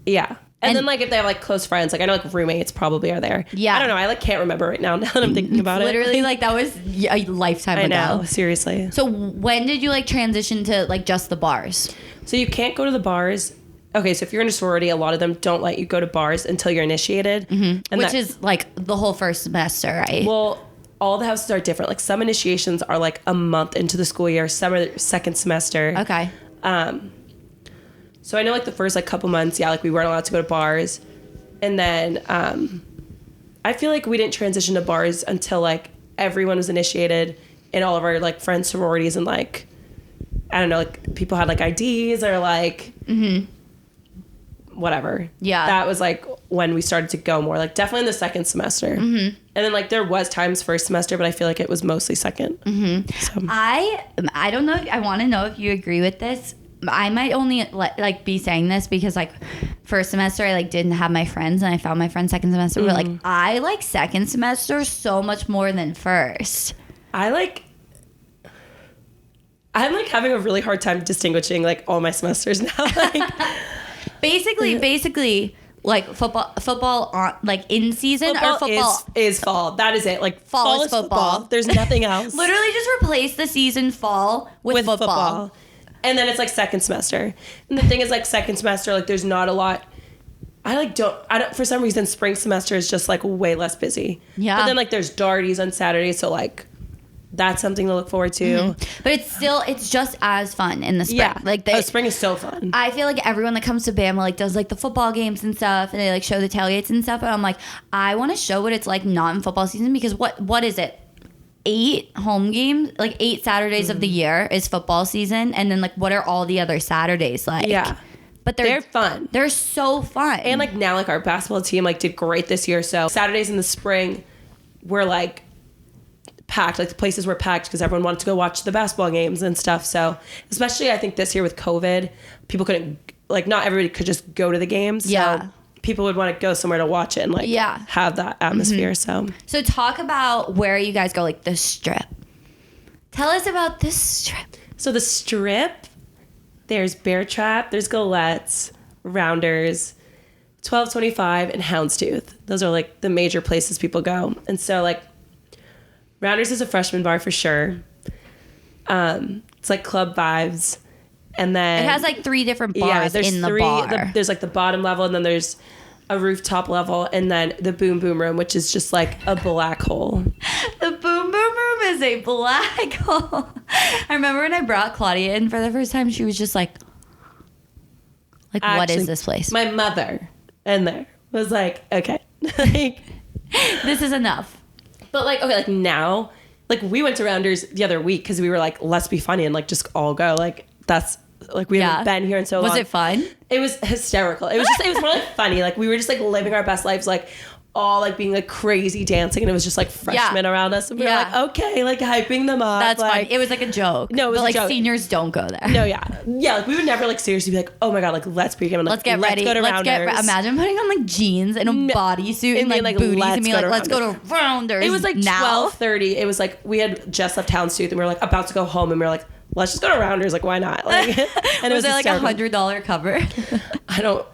Yeah. And then like if they have like close friends, like I know like roommates probably are there. Yeah. I don't know. I like can't remember right now that I'm thinking about Literally like that was a lifetime ago. I know, seriously. So when did you like transition to like just the bars? So you can't go to the bars. Okay, so if you're in a sorority, a lot of them don't let you go to bars until you're initiated. And which is like the whole first semester, right? Well, all the houses are different. Like some initiations are like a month into the school year, some are second semester. Okay. So I know like the first like couple months, like we weren't allowed to go to bars. And then I feel like we didn't transition to bars until like everyone was initiated in all of our like friends sororities, and like I don't know, like people had like IDs or like whatever. Yeah. That was like when we started to go more, like definitely in the second semester. And then like there was times first semester, but I feel like it was mostly second. So. I don't know. I want to know if you agree with this. I might only like be saying this because like first semester I like didn't have my friends, and I found my friends second semester. But like I like second semester so much more than first. I'm like having a really hard time distinguishing like all my semesters now. Like basically like football on like in season football or football is fall. That is it. Like fall is football. There's nothing else. Literally just replace the season fall with football. And then it's like second semester. And the thing is like second semester, like there's not a lot. I don't for some reason spring semester is just like way less busy. Yeah. But then like there's darties on Saturdays, so like that's something to look forward to. But it's just as fun in the spring. Yeah. Like spring is so fun. I feel like everyone that comes to Bama like does like the football games and stuff, and they like show the tailgates and stuff. And I'm like, I want to show what it's like not in football season, because what is it? 8 home games, like 8 Saturdays of the year is football season, and then like what are all the other Saturdays like? Yeah. But they're fun. They're so fun. And like now, like our basketball team like did great this year. So Saturdays in the spring were like packed. Like the places were packed because everyone wanted to go watch the basketball games and stuff. So especially I think this year with COVID, people couldn't, like not everybody could just go to the games. Yeah. So people would want to go somewhere to watch it and like have that atmosphere. So talk about where you guys go, like the Strip. Tell us about the Strip. So the Strip, there's Bear Trap, there's Galette's, Rounders, 1225, and Houndstooth. Those are like the major places people go. And so like Rounders is a freshman bar for sure. It's like club vibes. And then it has like 3 different bars in the bar. There's like the bottom level, and then there's a rooftop level, and then the Boom Boom Room, which is just like a black hole. The Boom Boom Room is a black hole. I remember when I brought Claudia in for the first time, she was just like what is this place? My mother in there was like, okay, like this is enough. But like, okay, like now, like we went to Rounders the other week because we were like, let's be funny and like just all go. Like that's like we haven't been here in so long. Was it fun? It was hysterical. It was more like funny. Like we were just like living our best lives, like all like being like crazy dancing, and it was just like freshmen around us, and we were like, okay, like hyping them up. That's like, fun. It was like a joke. No, it was but, like a joke. Seniors don't go there. No, yeah, like we would never like seriously be like, oh my god, like let's pregame and like let's get ready. Go to Rounders. Imagine putting on like jeans and a bodysuit and like booties and being like, let's go to Rounders. It was like 12:30. It was like we had just left Houndstooth and we were like about to go home, and we were like, let's just go to Rounders. Like why not? Like, and was it like $100 cover? I don't.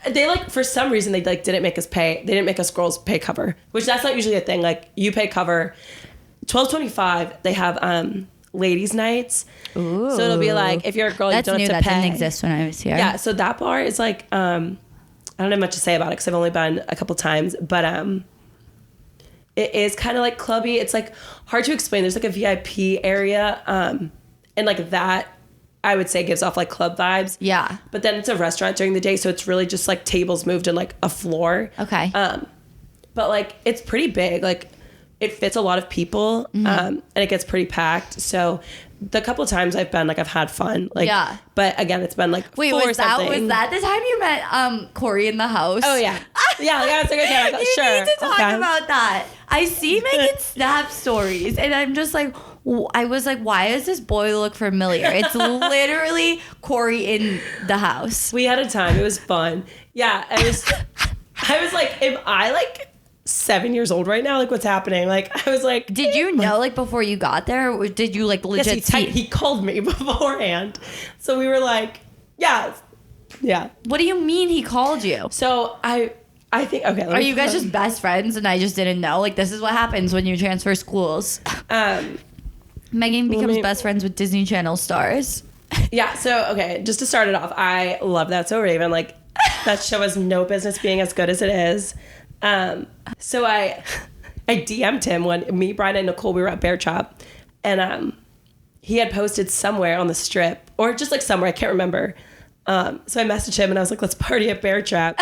They like for some reason they like didn't make us pay. They didn't make us girls pay cover, which that's not usually a thing. Like you pay cover. 1225 they have ladies nights. Ooh. So it'll be like if you're a girl, that's you don't new. have to That pay. didn't exist when I was here. Yeah, so that bar is like I don't have much to say about it because I've only been a couple times, but it is kind of like clubby. It's like hard to explain. There's like a VIP area, and like that I would say gives off like club vibes. Yeah. But then it's a restaurant during the day, so it's really just like tables moved and like a floor. Okay. But like it's pretty big. Like it fits a lot of people, and it gets pretty packed. So the couple of times I've been, like I've had fun. Like, yeah. But again, it's been like wait, was that the time you met Cory in the house? Oh yeah, yeah. Like, I was like, okay, you sure. need to talk about that. I see Megan Snap stories, and I'm just like, I was like, why does this boy look familiar? It's literally Cory in the house. We had a time. It was fun. Yeah, I was like, am I like 7 years old right now? Like, what's happening? Like, I was like, did you know like before you got there, or did you like legit he called me beforehand, so we were like, yeah. What do you mean he called you? So I think, okay. Are you guys just best friends and I just didn't know? Like, this is what happens when you transfer schools. Megan becomes best friends with Disney Channel stars. Yeah, so, okay, just to start it off, I love That's So Raven. Like, that show has no business being as good as it is. So I DM'd him when me, Brian, and Nicole, we were at Bear Trap, and he had posted somewhere on the Strip, or just like somewhere, I can't remember. So I messaged him and I was like, let's party at Bear Trap.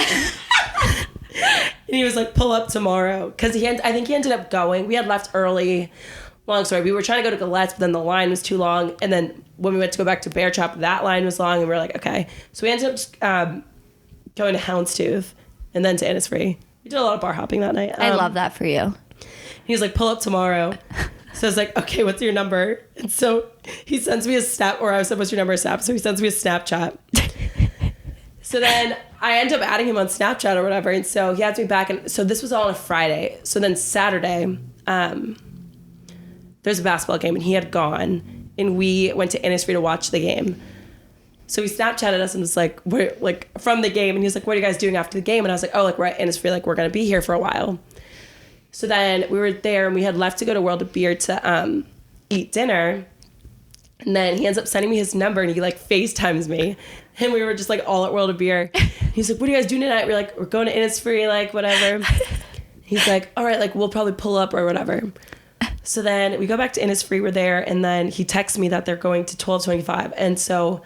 And he was like, pull up tomorrow. Because I think he ended up going. We had left early. Long story. We were trying to go to Galette's, but then the line was too long. And then when we went to go back to Bear Trap, that line was long. And we were like, okay. So we ended up just, going to Houndstooth and then to Innisfree. We did a lot of bar hopping that night. I love that for you. He was like, pull up tomorrow. So I was like, okay, what's your number? And so he sends me a snap, or I said, what's your number? Snap. So he sends me a Snapchat. So then I end up adding him on Snapchat or whatever. And so he adds me back. And so this was all on a Friday. So then Saturday, there's a basketball game and he had gone. And we went to Innisfree to watch the game. So he Snapchatted us and was like, we're like from the game. And he was like, what are you guys doing after the game? And I was like, oh, like we're at Innisfree. Like we're going to be here for a while. So then we were there and we had left to go to World of Beer to eat dinner. And then he ends up sending me his number and he like FaceTimes me. And we were just like all at World of Beer. He's like, what are you guys doing tonight? We're like, we're going to Innisfree, like whatever. He's like, all right, like we'll probably pull up or whatever. So then we go back to Innisfree, we're there. And then he texts me that they're going to 1225. And so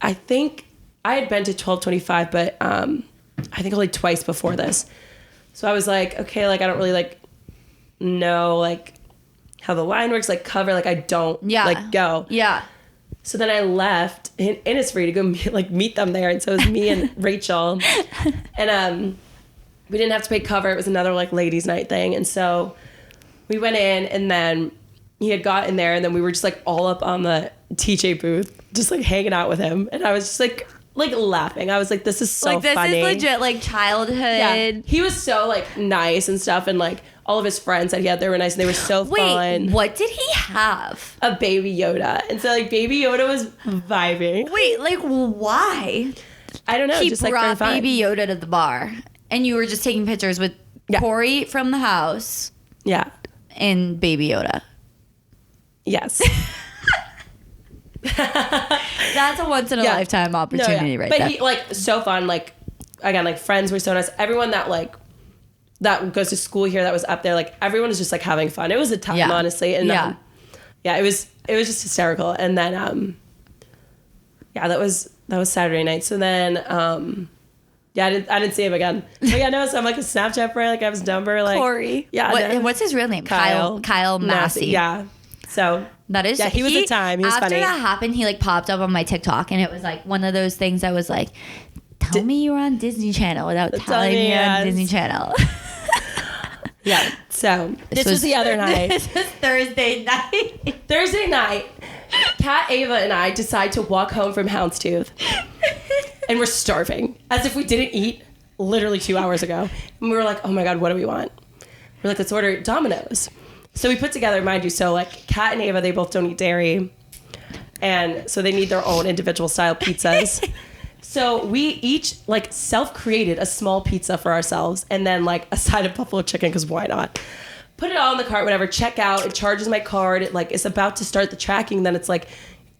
I think I had been to 1225, but I think only twice before this. So I was like, okay, like I don't really like know like how the line works, like cover, like I don't like go. Yeah. So then I left in Innisfree to go meet them there. And so it was me and Rachel. And we didn't have to pay cover. It was another like ladies' night thing. And so we went in, and then he had got in there, and then we were just like all up on the TJ booth, just like hanging out with him. And I was just like laughing. I was like, this is so this funny. is legit like childhood. Yeah. He was so like nice and stuff, and like all of his friends that he had there were nice, and they were so fun. What did he have? A Baby Yoda. And so like Baby Yoda was vibing. Wait, like why? I don't know. He just brought like Baby Yoda to the bar, and you were just taking pictures with Cory from the house. Yeah. And Baby Yoda. Yes. That's a once in a lifetime opportunity right but there. But he like so fun. Like again, like friends were so nice. Everyone that goes to school here that was up there, like everyone was just like having fun. It was a time, honestly. And it was just hysterical. And then that was Saturday night. So then I didn't see him again. But so I'm like a Snapchat friend, like I was number like Cory. Yeah. What's his real name? Kyle Massey. Yeah. So that is he was a time. He was after funny. After that happened, he like popped up on my TikTok, and it was like one of those things that was like, tell me you're on Disney Channel without telling me you're on Disney Channel. Yeah. So this was the other night. This is Thursday night. Thursday night, Kat, Ava, and I decide to walk home from Houndstooth. And we're starving. As if we didn't eat literally 2 hours ago. And we were like, oh my God, what do we want? We're like, let's order Domino's. So we put together, mind you, so like Kat and Ava, they both don't eat dairy. And so they need their own individual style pizzas. So we each like self-created a small pizza for ourselves, and then like a side of buffalo chicken, because why not? Put it all in the cart, whatever, check out, it charges my card, it like it's about to start the tracking, then it's like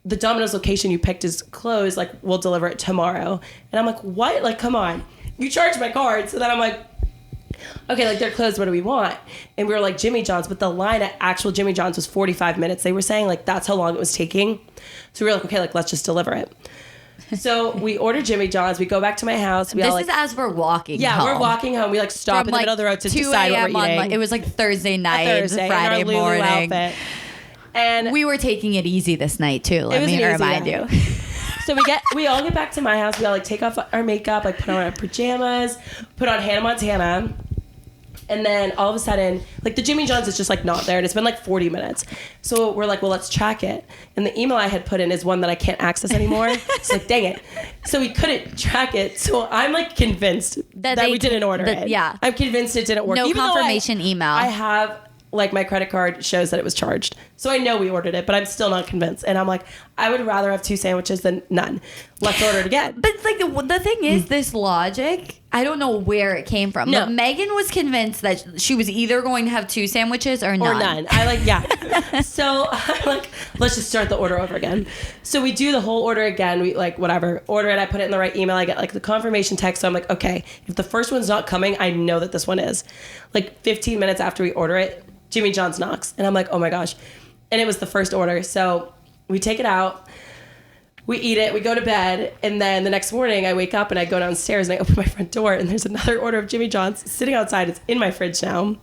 the Domino's location you picked is closed, like we'll deliver it tomorrow. And I'm like, what? Like, come on. You charge my card. So then I'm like, okay, like they're closed, what do we want? And we were like Jimmy John's, but the line at actual Jimmy John's was 45 minutes. They were saying like that's how long it was taking. So we were like, okay, like let's just deliver it. So we ordered Jimmy John's. We go back to my house. This is as we're walking home. Yeah, we're walking home. We like stop in the middle of the road to decide what we're eating. It was like Thursday night, Friday morning. Outfit. And we were taking it easy this night too. Let me remind you. So we all get back to my house. We all like take off our makeup, like put on our pajamas, put on Hannah Montana. And then all of a sudden, like the Jimmy John's is just like not there. And it's been like 40 minutes. So we're like, well, let's track it. And the email I had put in is one that I can't access anymore. It's like, dang it. So we couldn't track it. So I'm like convinced that we didn't order it. Yeah. I'm convinced it didn't work. No Even confirmation email. I have like my credit card shows that it was charged. So I know we ordered it, but I'm still not convinced. And I'm like, I would rather have 2 sandwiches than none. Let's order it again. But like the thing is, this logic, I don't know where it came from. No. But Megan was convinced that she was either going to have 2 sandwiches or none. Or none. I like, yeah. So I'm like, let's just start the order over again. So we do the whole order again. We like, whatever, order it. I put it in the right email. I get like the confirmation text. So I'm like, okay, if the first one's not coming, I know that this one is. Like 15 minutes after we order it, Jimmy John's knocks. And I'm like, oh my gosh. And it was the first order. So we take it out. We eat it. We go to bed. And then the next morning I wake up and I go downstairs and I open my front door and there's another order of Jimmy John's sitting outside. It's in my fridge now.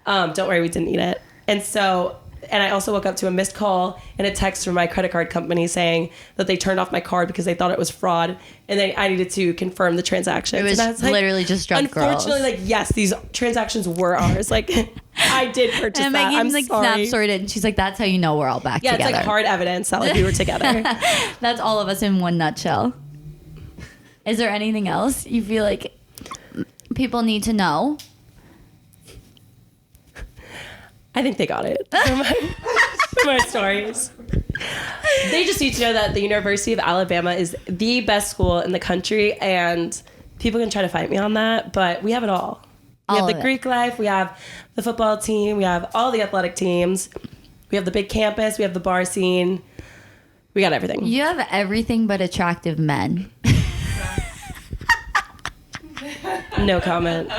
Don't worry, we didn't eat it. And I also woke up to a missed call and a text from my credit card company saying that they turned off my card because they thought it was fraud, and then I needed to confirm the transaction. It was literally just drunk girls. Unfortunately, like, yes, these transactions were ours. Like, I did purchase and that. I'm like sorry. snap sorted, and she's like, "That's how you know we're all back together." Yeah, it's like hard evidence that like we were together. That's all of us in one nutshell. Is there anything else you feel like people need to know? I think they got it from my stories. They just need to know that the University of Alabama is the best school in the country, and people can try to fight me on that, but we have it all. We have the Greek life, we have the football team, we have all the athletic teams, we have the big campus, we have the bar scene. We got everything. You have everything but attractive men. No comment.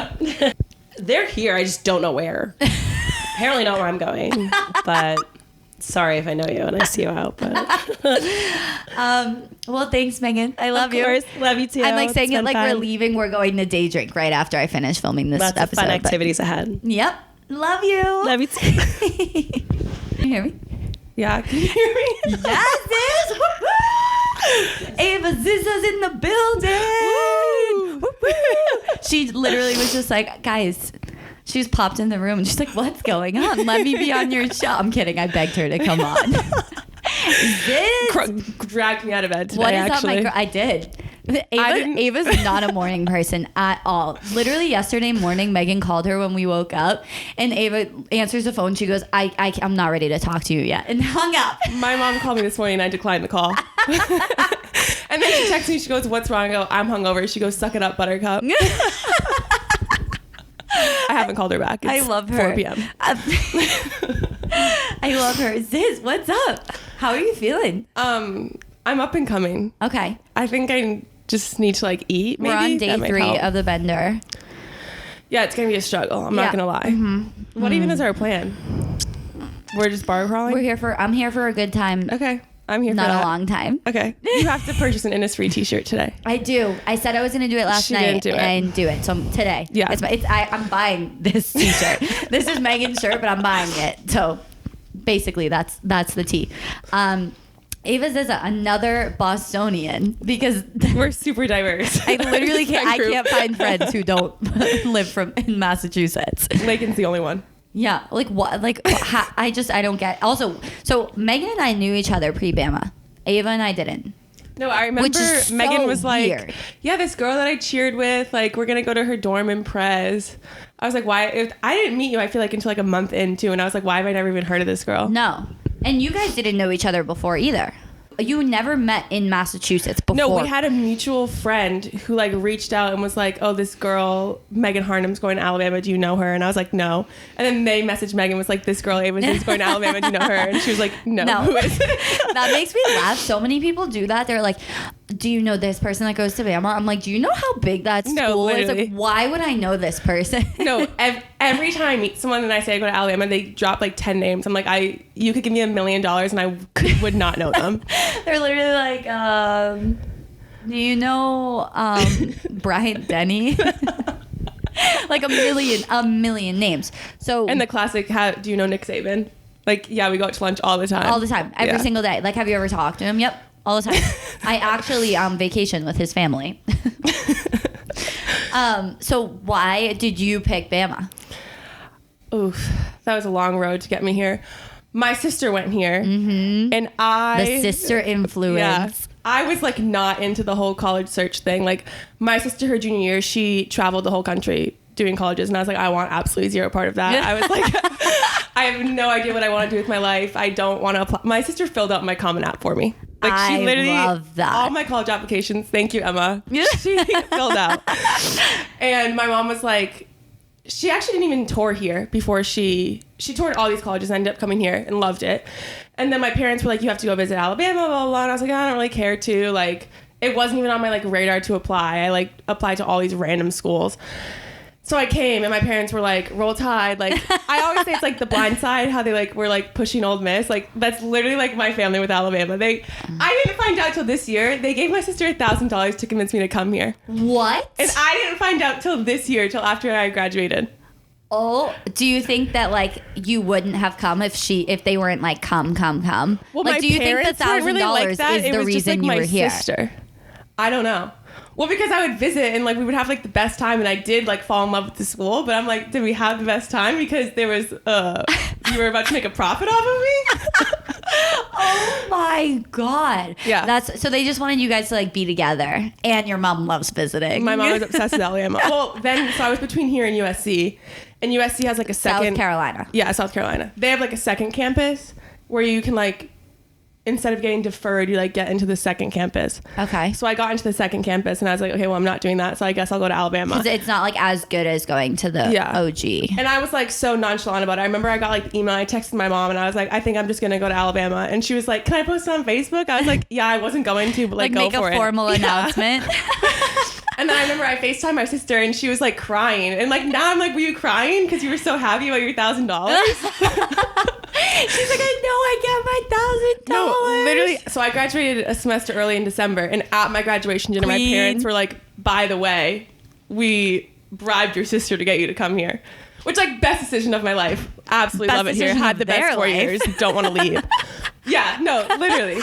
They're here, I just don't know where. Apparently not where I'm going, but sorry if I know you and I see you out. But well, thanks, Megan. I love you. Of course, love you too. I'm like saying it like fun. we're leaving. We're going to day drink right after I finish filming this Lots episode. of fun activities ahead. Yep. Love you. Love you too. Can you hear me? Yeah, can you hear me? Yes, sis. Woo-hoo. Zizza's in the building. She literally was just like, guys, she just popped in the room and she's like, what's going on? Let me be on your show. I'm kidding. I begged her to come on. Dragged me out of bed today, What is actually. up, I did. Ava's not a morning person at all. Literally yesterday morning, Megan called her when we woke up, and Ava answers the phone. She goes, I'm not ready to talk to you yet, and hung up. My mom called me this morning and I declined the call. And then she texts me, she goes, what's wrong? I go, I'm hungover. She goes, suck it up, buttercup. I haven't called her back. It's I love her. 4 p.m. I love her. Ziz, what's up? How are you feeling? I'm up and coming. Okay. I think I just need to like eat. Maybe. We're on That day might 3 help. of the bender. Yeah, it's gonna be a struggle. I'm not gonna lie. Mm-hmm. What even is our plan? We're just bar crawling. I'm here for a good time. Okay, I'm here. Not for a that. long time. Okay, you have to purchase an Innisfree t-shirt today. I do. I said I was going to do it last She night. didn't do it. And I didn't do it. So today. Yeah. I'm buying this t-shirt. This is Megan's shirt, but I'm buying it. So basically that's the tea. Ava's is another Bostonian because We're super diverse. I literally That can't. I group. can't find friends who don't live in Massachusetts. Lakin's the only one. Yeah, like what? Like I don't get. Also, so Megan and I knew each other pre-Bama. Ava and I didn't. No, I remember Which is so Megan was like, weird. yeah, this girl that I cheered with, like, we're gonna go to her dorm in Prez. I was like, why? I didn't meet you, I feel like, until like a month in too, and I was like, why have I never even heard of this girl? No, and you guys didn't know each other before either. You never met in Massachusetts before. No, we had a mutual friend who like reached out and was like, oh, this girl, Megan Harnam's going to Alabama. Do you know her? And I was like, no. And then they messaged Megan, was like, this girl, Ava, is going to Alabama. Do you know her? And she was like, no. Who is it? That makes me laugh. So many people do that. They're like, do you know this person that goes to Bama? I'm like, do you know how big that school No, is? literally. Like, why would I know this person? No, every time I meet someone and I say I go to Alabama, they drop like 10 names. I'm like, you could give me $1 million and I would not know them. They're literally like, do you know Bryant Denny? Like a million names. So And the classic, do you know Nick Saban? Like, yeah, we go out to lunch all the time. all the time, every single day. Like, have you ever talked to him? Yep, all the time. I actually vacation with his family. So why did you pick Bama? Oof, that was a long road to get me here. My sister went here, and The sister influence. Yeah, I was like not into the whole college search thing. Like my sister, her junior year, she traveled the whole country doing colleges, and I was like, I want absolutely zero part of that. I was like, I have no idea what I want to do with my life. I don't want to apply. My sister filled out my Common App for me. Like I she literally love that. all my college applications. Thank you, Emma. She filled out, and my mom was like, she actually didn't even tour here before she toured all these colleges and ended up coming here and loved it. And then my parents were like, you have to go visit Alabama, blah, blah, blah. And I was like, I don't really care to. Like, it wasn't even on my like radar to apply. I like applied to all these random schools. So I came and my parents were like, roll Tide. Like, I always say it's like The Blind Side, how they like were like pushing Old Miss. Like, that's literally like my family with Alabama. I didn't find out till this year. They gave my sister $1,000 to convince me to come here. What? And I didn't find out till this year, till after I graduated. Oh, do you think that like you wouldn't have come if they weren't like come? Well, like, my do you think the parents weren't really like $1,000 that. is It the was just, reason like, you my were here? sister. I don't know. Well, because I would visit and like we would have like the best time, and I did like fall in love with the school. But I'm like, did we have the best time because there was you were about to make a profit off of me? Oh my god! Yeah. So they just wanted you guys to like be together, and your mom loves visiting. My mom was obsessed with Alabama. Well, so I was between here and USC, and USC has like a second South Carolina. Yeah, South Carolina. They have like a second campus where you can like, instead of getting deferred, you like get into the second campus. Okay. So I got into the second campus and I was like, okay, well, I'm not doing that. So I guess I'll go to Alabama. Because it's not like as good as going to the OG. And I was like so nonchalant about it. I remember I got like the email. I texted my mom and I was like, I think I'm just going to go to Alabama. And she was like, can I post it on Facebook? I was like, yeah, I wasn't going to, but like go make for a it. formal announcement. And then I remember I FaceTimed my sister and she was like crying. And like now I'm like, were you crying because you were so happy about your $1,000? She's like, I know I get my $1,000. No, literally. So I graduated a semester early in December, and at my graduation dinner, my parents were like, by the way, we bribed your sister to get you to come here. Which, like, best decision of my life. Absolutely Best love it here. decision Had of the best their 4 life. years. Don't want to leave. Yeah, no, literally.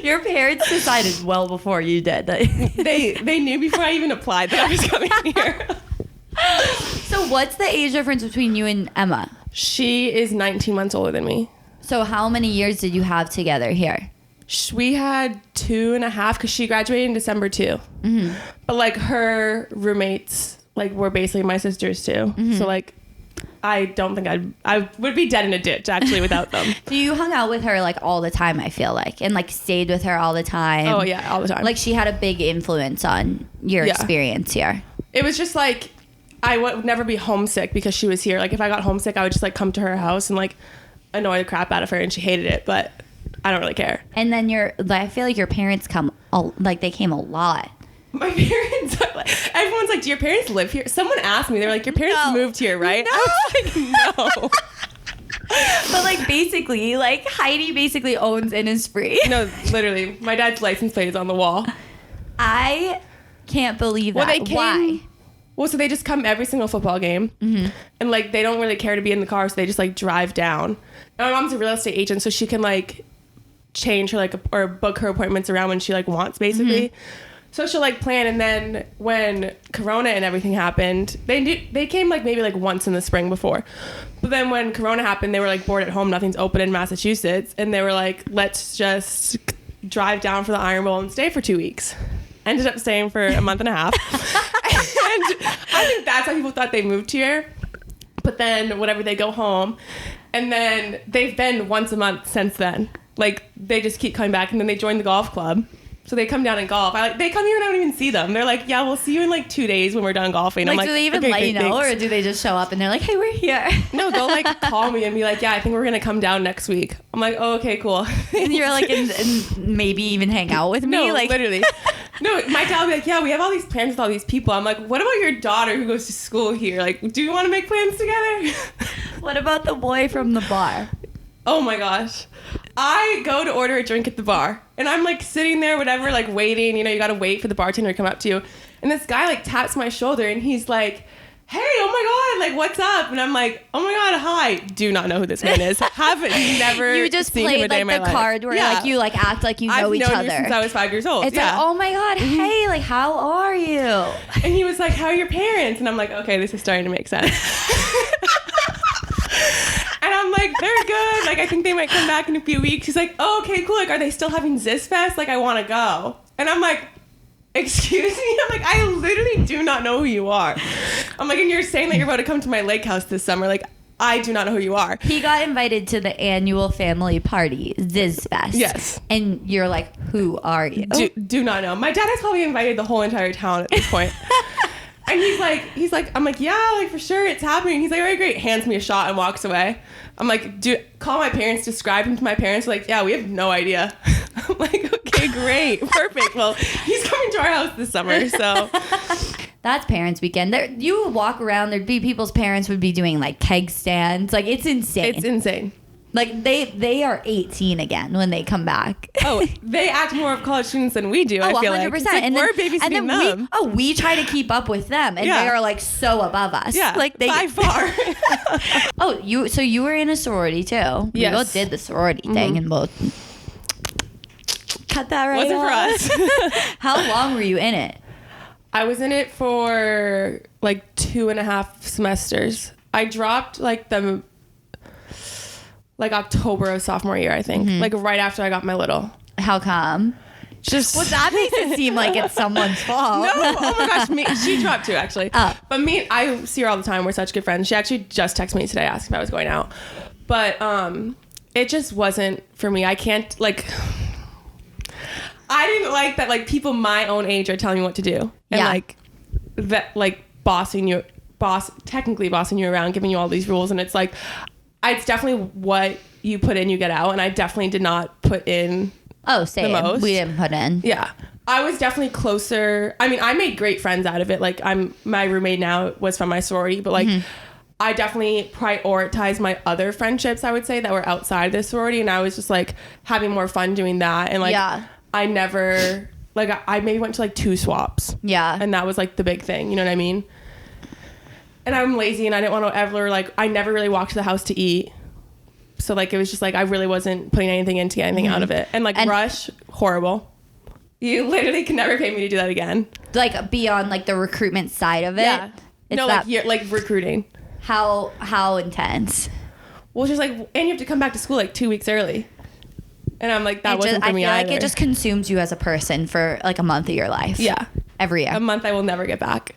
Your parents decided well before you did. They knew before I even applied that I was coming here. So what's the age difference between you and Emma? She is 19 months older than me. So how many years did you have together here? We had 2.5 because she graduated in December too. Mm-hmm. But like her roommates like were basically my sisters too. Mm-hmm. So like I don't think I would be dead in a ditch actually without them. So you hung out with her like all the time, I feel like, and like stayed with her all the time. Oh yeah, all the time. Like she had a big influence on your experience here. It was just like I would never be homesick because she was here. Like if I got homesick, I would just like come to her house and like annoy the crap out of her, and she hated it, but I don't really care. And then I feel like your parents they came a lot. My parents, everyone's like, do your parents live here? Someone asked me, they were like, your parents moved here, right? No. I was like, no. But like basically, like Heidi basically owns Innisfree. No, literally. My dad's license plate is on the wall. I can't believe that. Well, they came, Why? Well, so they just come every single football game. Mm-hmm. And like, they don't really care to be in the car, so they just like drive down. And my mom's a real estate agent, so she can like change her like, or book her appointments around when she like wants, basically. Mm-hmm. So she'll like plan, and then when Corona and everything happened, they came like maybe like once in the spring before. But then when Corona happened, they were like bored at home, nothing's open in Massachusetts, and they were like, let's just drive down for the Iron Bowl and stay for 2 weeks. Ended up staying for a month and a half. And I think that's how people thought they moved here. But then whatever, they go home, and then they've been once a month since then. Like they just keep coming back, and then they join the golf club. So they come down and golf. They come here and I don't even see them. They're like, yeah, we'll see you in like 2 days when we're done golfing. Like, I'm do they even okay, let you know, thanks. or do they just show up and they're like, hey, we're here? No, they'll like call me and be like, yeah, I think we're going to come down next week. I'm like, oh, okay, cool. And you're like, and maybe even hang out with me? No, like, literally. No, my dad will be like, yeah, we have all these plans with all these people. I'm like, what about your daughter who goes to school here? Like, do you want to make plans together? What about the boy from the bar? Oh my gosh. I go to order a drink at the bar, and I'm like sitting there, whatever, like waiting, you know, you got to wait for the bartender to come up to you. And this guy like taps my shoulder, and he's like, hey, oh my God, like, what's up? And I'm like, oh my God, hi. Do not know who this man is. Have never You just seen him played a day in like my the life. card where Yeah. like you like act like you know I've each known other. you since I was 5 years old. It's yeah. like, oh my God, hey, like, how are you? And he was like, how are your parents? And I'm like, okay, this is starting to make sense. And I'm like, they're good. Like, I think they might come back in a few weeks. He's like, oh, okay, cool. Like, are they still having Ziz Fest? Like, I want to go. And I'm like, excuse me? I'm like, I literally do not know who you are. I'm like, and you're saying that you're about to come to my lake house this summer. Like, I do not know who you are. He got invited to the annual family party, Ziz Fest. Yes. And you're like, who are you? Do not know. My dad has probably invited the whole entire town at this point. And he's like, I'm like, yeah, like for sure it's happening. He's like, all right, great. Hands me a shot and walks away. I'm like, call my parents, describe him to my parents. Like, yeah, we have no idea. I'm like, okay, great. Perfect. Well, he's coming to our house this summer, so. That's parents' weekend. You would walk around, there'd be people's parents would be doing like keg stands. Like, it's insane. It's insane. Like, they are 18 again when they come back. Oh, they act more of college students than we do, I feel 100%. like. It's like we're babysitting them. We try to keep up with them, and they are like so above us. Yeah, like by far. So you were in a sorority too. Yes. We both did the sorority thing, and both cut that right Wasn't for off. us. How long were you in it? I was in it for like 2.5 semesters. I dropped like October of sophomore year, I think. Like right after I got my little. How come? Just Well, that makes it seem like it's someone's fault. No, oh my gosh, she dropped too actually. Oh. But I see her all the time. We're such good friends. She actually just texted me today asking if I was going out. But it just wasn't for me. I can't like. I didn't like that. Like people my own age are telling me what to do, and like that, like technically bossing you around, giving you all these rules, and it's like. It's definitely what you put in, you get out. And I definitely did not put in Same. the most. We didn't put in. Yeah. I was definitely closer. I mean, I made great friends out of it. Like my roommate now was from my sorority, but like I definitely prioritized my other friendships, I would say, that were outside the sorority. And I was just like having more fun doing that. And like, I never, like I maybe went to like 2 swaps. Yeah. And that was like the big thing. You know what I mean? And I'm lazy and I didn't want to ever, like, I never really walked to the house to eat. So like it was just like I really wasn't putting anything in to get anything out of it. And like rush, horrible. You literally can never pay me to do that again. Like be on like the recruitment side of it. Yeah. It's No, like you're like recruiting. How intense? Well, just like, and you have to come back to school like 2 weeks early. And I'm like, that wasn't for me either. I feel like it just consumes you as a person for like a month of your life. Yeah. Every year. A month I will never get back.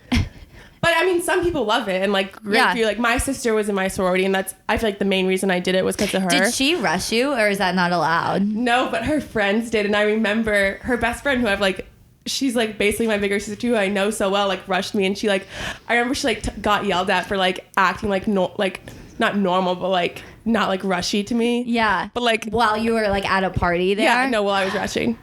But I mean, some people love it and like great for you. Like my sister was in my sorority and that's, I feel like the main reason I did it was because of her. Did she rush you or is that not allowed? No, but her friends did. And I remember her best friend who I've like, she's like basically my bigger sister too, who I know so well, like rushed me and she like, I remember she like got yelled at for like acting like not normal, but like not like rushy to me. Yeah. But like while you were like at a party there. Yeah, no, while I was rushing.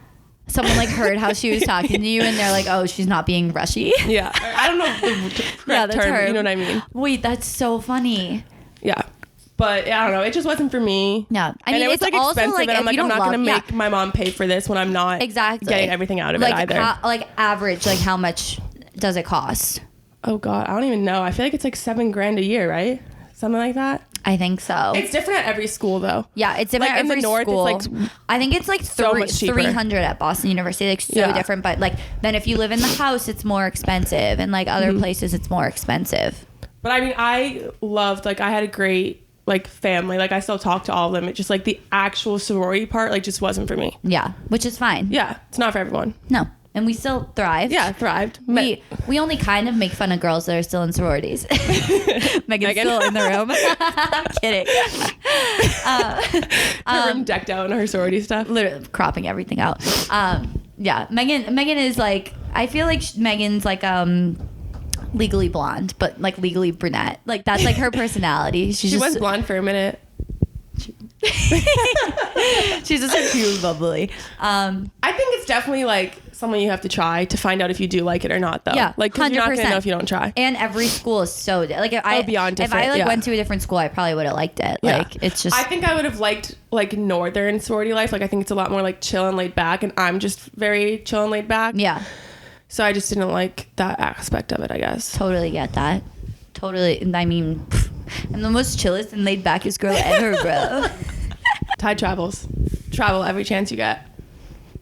Someone like heard how she was talking to you and they're like, oh, she's not being rushy. Yeah. I don't know the correct term, you know what I mean? Wait, that's so funny. Yeah. But I don't know. It just wasn't for me. Yeah. I mean, and it was it's like also expensive like, and I'm like, I'm not going to make yeah. my mom pay for this when I'm not getting everything out of it either. Like average, like how much does it cost? Oh God, I don't even know. I feel like it's like $7,000 a year, right? Something like that. I think so. It's different at every school though. Yeah, it's different like at every in the north, school. It's like I think it's like so much cheaper. 300 at Boston University, like so different. But like then if you live in the house, it's more expensive, and like other places, it's more expensive. But I mean, I loved like I had a great like family. Like I still talk to all of them. It just like the actual sorority part like just wasn't for me. Yeah, which is fine. Yeah, it's not for everyone. No. And we still thrived. Yeah, thrived. We only kind of make fun of girls that are still in sororities. Megan's still in the room. I'm kidding. Her room decked out in her sorority stuff. Literally cropping everything out. Yeah, Megan is like, I feel like Megan's like legally blonde, but like legally brunette. Like that's like her personality. She was blonde for a minute. She's just like cute and bubbly. I think it's definitely like something you have to try to find out if you do like it or not, though. Yeah, like 'cause you're not gonna know if you don't try. And every school is so like if beyond different. If I like went to a different school, I probably would have liked it. Yeah. Like it's just. I think I would have liked like northern sorority life. Like I think it's a lot more like chill and laid back, and I'm just very chill and laid back. Yeah. So I just didn't like that aspect of it, I guess. Totally get that. Totally. I mean, I'm the most chillest and laid backest girl ever, bro. Tide travels. Travel every chance you get.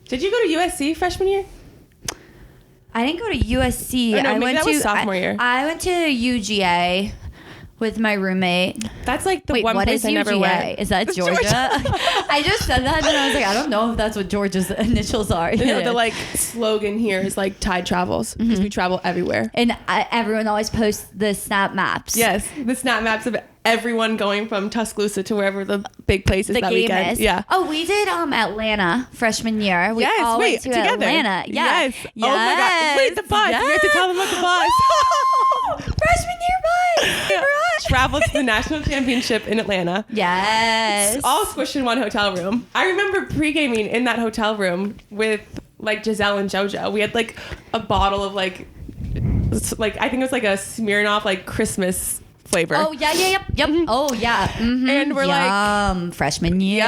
Did you go to USC freshman year? I didn't go to USC. Oh, no, I maybe went that to was sophomore year. I went to UGA with my roommate. That's like the one what place is I never UGA? went. Is that Georgia? I just said that and then I was like, I don't know if that's what Georgia's initials are. You know, the like slogan here is like Tide travels because we travel everywhere. And everyone always posts the snap maps. Yes, the snap maps of everyone going from Tuscaloosa to wherever the big place is The that game weekend. is. Yeah. Oh, we did Atlanta freshman year. We all went to together. Atlanta. Yeah. Yes. Oh my God. Wait, the bus. Yes. We have to tell them about the bus. Freshman year bus. Traveled to the national championship in Atlanta. Yes. All squished in one hotel room. I remember pre-gaming in that hotel room with like Giselle and JoJo. We had like a bottle of like I think it was like a Smirnoff like Christmas flavor. Oh yeah, yep. Oh yeah. Mm-hmm. And we're like freshman year.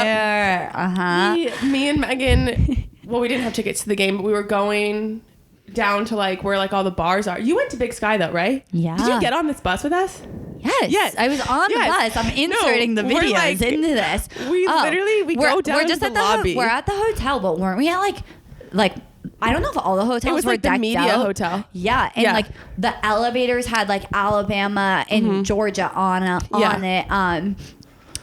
Me and Megan. Well, we didn't have tickets to the game, but we were going down to like where like all the bars are. You went to Big Sky though, right? Yeah. Did you get on this bus with us? Yes. I was on the bus. I'm inserting the videos into this. We literally go down to the lobby. We're at the hotel, but weren't we at like I don't know if all the hotels it was were like the decked media out. hotel. Yeah, and like the elevators had like Alabama and Georgia on it.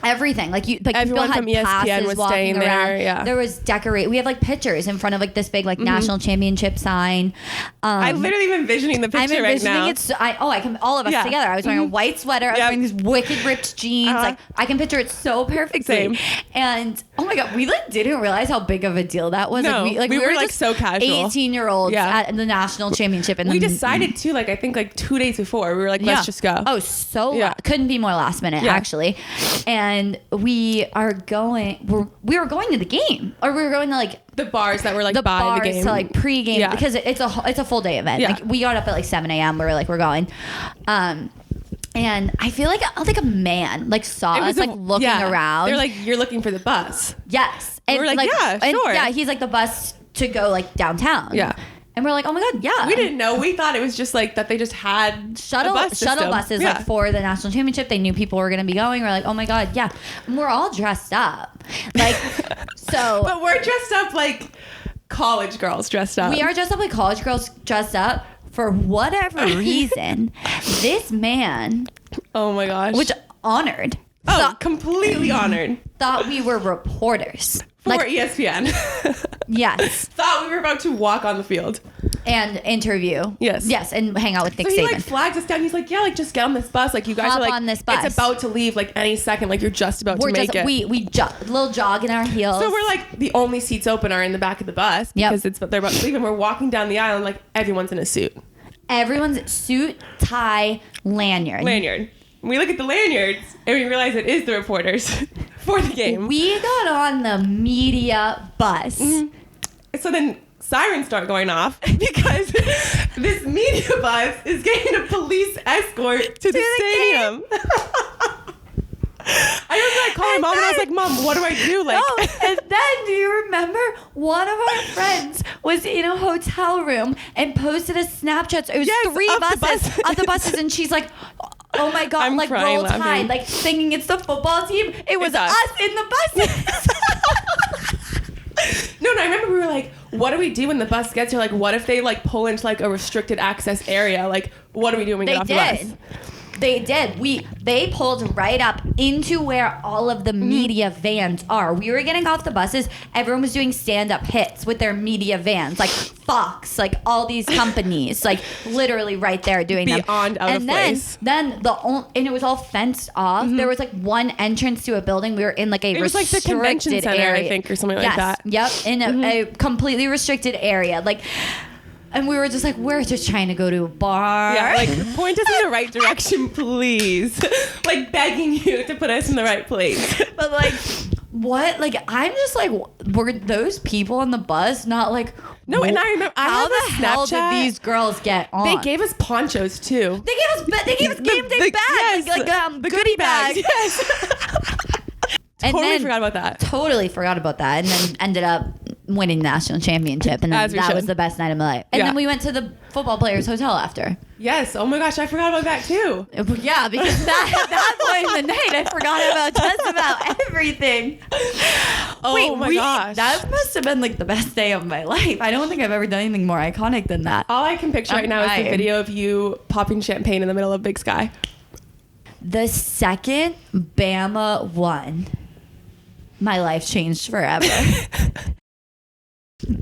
Everything like everyone people had from ESPN passes was walking staying around. there. Yeah, there was we had like pictures in front of like this big like national championship sign. I literally am envisioning the picture right now. I can all of us together. I was wearing a white sweater. I was wearing these wicked ripped jeans. Like I can picture it so perfectly. Same. And oh my God, we like didn't realize how big of a deal that was. No, we were like just so casual. 18-year-olds at the national championship, and we decided to like I think like 2 days before we were like let's just go. Oh, couldn't be more last minute actually, and we were going to the game, or we were going to like the bars that were like the by bars the game to like pre-game because it's a full day event. Like we got up at like 7 a.m. We're going. And I feel like a man like saw us like looking around. They're like, you're looking for the bus. Yes. And we're like, yeah, sure. Yeah, he's like the bus to go like downtown. Yeah. And we're like, oh my God, yeah. We didn't know. We thought it was just like that they just had shuttle buses like for the national championship. They knew people were going to be going. We're like, oh my God, yeah. And we're all dressed up. Like, so. But we're dressed up like college girls dressed up. We are dressed up like college girls dressed up. For whatever reason, this man. Oh my gosh. Which honored. Completely honored. Thought we were reporters. For ESPN. Yes. Thought we were about to walk on the field. And interview. Yes. Yes, and hang out with Nick So he Saban. like flags us down. He's like, yeah, like just get on this bus. Like you guys Hop are like on this bus. It's about to leave like any second. Like you're just about to make it. We little jog in our heels. So we're like the only seats open are in the back of the bus because they're about to leave, and we're walking down the aisle and like everyone's in a suit. Everyone's suit, tie, lanyard. We look at the lanyards and we realize it is the reporters for the game. We got on the media bus. Mm-hmm. So then sirens start going off because this media bus is getting a police escort to the stadium. I remember I called my mom and I was like, Mom, what do I do? Like, and then do you remember one of our friends was in a hotel room and posted a Snapchat. It was three buses of the buses, and she's like, oh my God, I'm like crying, roll laughing. tide, like thinking it's the football team. It was us in the buses. No, I remember we were like, what do we do when the bus gets here? Like, what if they like pull into like a restricted access area? Like, what do we do when we get off the bus? They did. They pulled right up into where all of the media vans are. We were getting off the buses. Everyone was doing stand-up hits with their media vans, like Fox, like all these companies, like literally right there doing them. Beyond out of place. And it was all fenced off. There was like one entrance to a building. We were in like a It was like restricted the convention center, area. I think, or something like that. Yep, in a completely restricted area, like. And we were just like, we're just trying to go to a bar. Yeah, like point us in the right direction, please. Like begging you to put us in the right place. But like, what? Like, I'm just like, were those people on the bus not like? No, and I remember how the hell did Snapchat. these girls get on? They gave us ponchos too. They gave us game day bags, yes, like the goodie bags. Yes. And Totally then, forgot about that. Totally forgot about that, and then ended up winning the national championship, and then As we that should. was the best night of my life. And then we went to the football players' hotel after. Yes. Oh my gosh, I forgot about that too. Yeah, because that point in the night, I forgot about just about everything. Oh my gosh. That must have been like the best day of my life. I don't think I've ever done anything more iconic than that. All I can picture right now is the video of you popping champagne in the middle of Big Sky. The second Bama won, my life changed forever.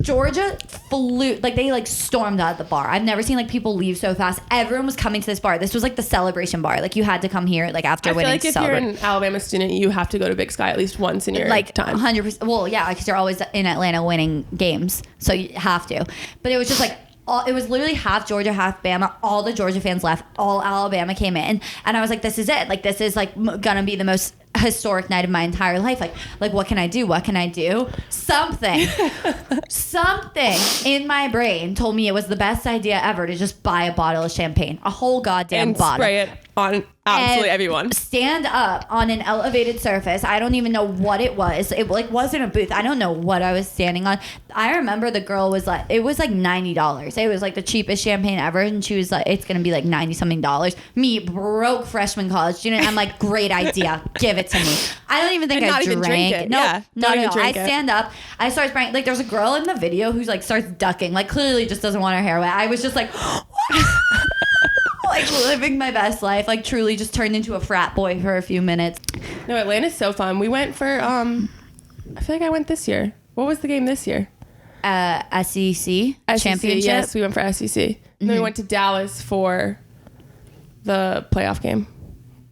Georgia flew, like they like stormed out of the bar. I've never seen like people leave so fast. Everyone was coming to this bar. This was like the celebration bar. Like you had to come here like after I feel winning. like if you're an Alabama student, you have to go to Big Sky at least once in your like time. 100%. Well, yeah, because you're always in Atlanta winning games, so you have to. But it was just like it was literally half Georgia, half Bama. All the Georgia fans left. All Alabama came in, and I was like, "This is it. Like this is like gonna be the most historic night of my entire life. Like what can I do? What can I do? Something in my brain told me it was the best idea ever to just buy a bottle of champagne, a whole goddamn and bottle, spray it on absolutely and everyone. Stand up on an elevated surface. I don't even know what it was. It like wasn't a booth. I don't know what I was standing on. I remember the girl was like, it was like $90. It was like the cheapest champagne ever, and she was like, it's gonna be like $90 something. Me, broke freshman college student. I'm like, great idea. Give it to me. I don't even think And I not drank even drink it. No, Yeah, no. don't even I drink it. stand up. I start spraying. Like there's a girl in the video who's like starts ducking. Like clearly just doesn't want her hair wet. I was just like. Like living my best life, like truly just turned into a frat boy for a few minutes. No, Atlanta's so fun. We went for I feel like I went this year. What was the game this year? SEC championship. Yes, we went for SEC. And then we went to Dallas for the playoff game.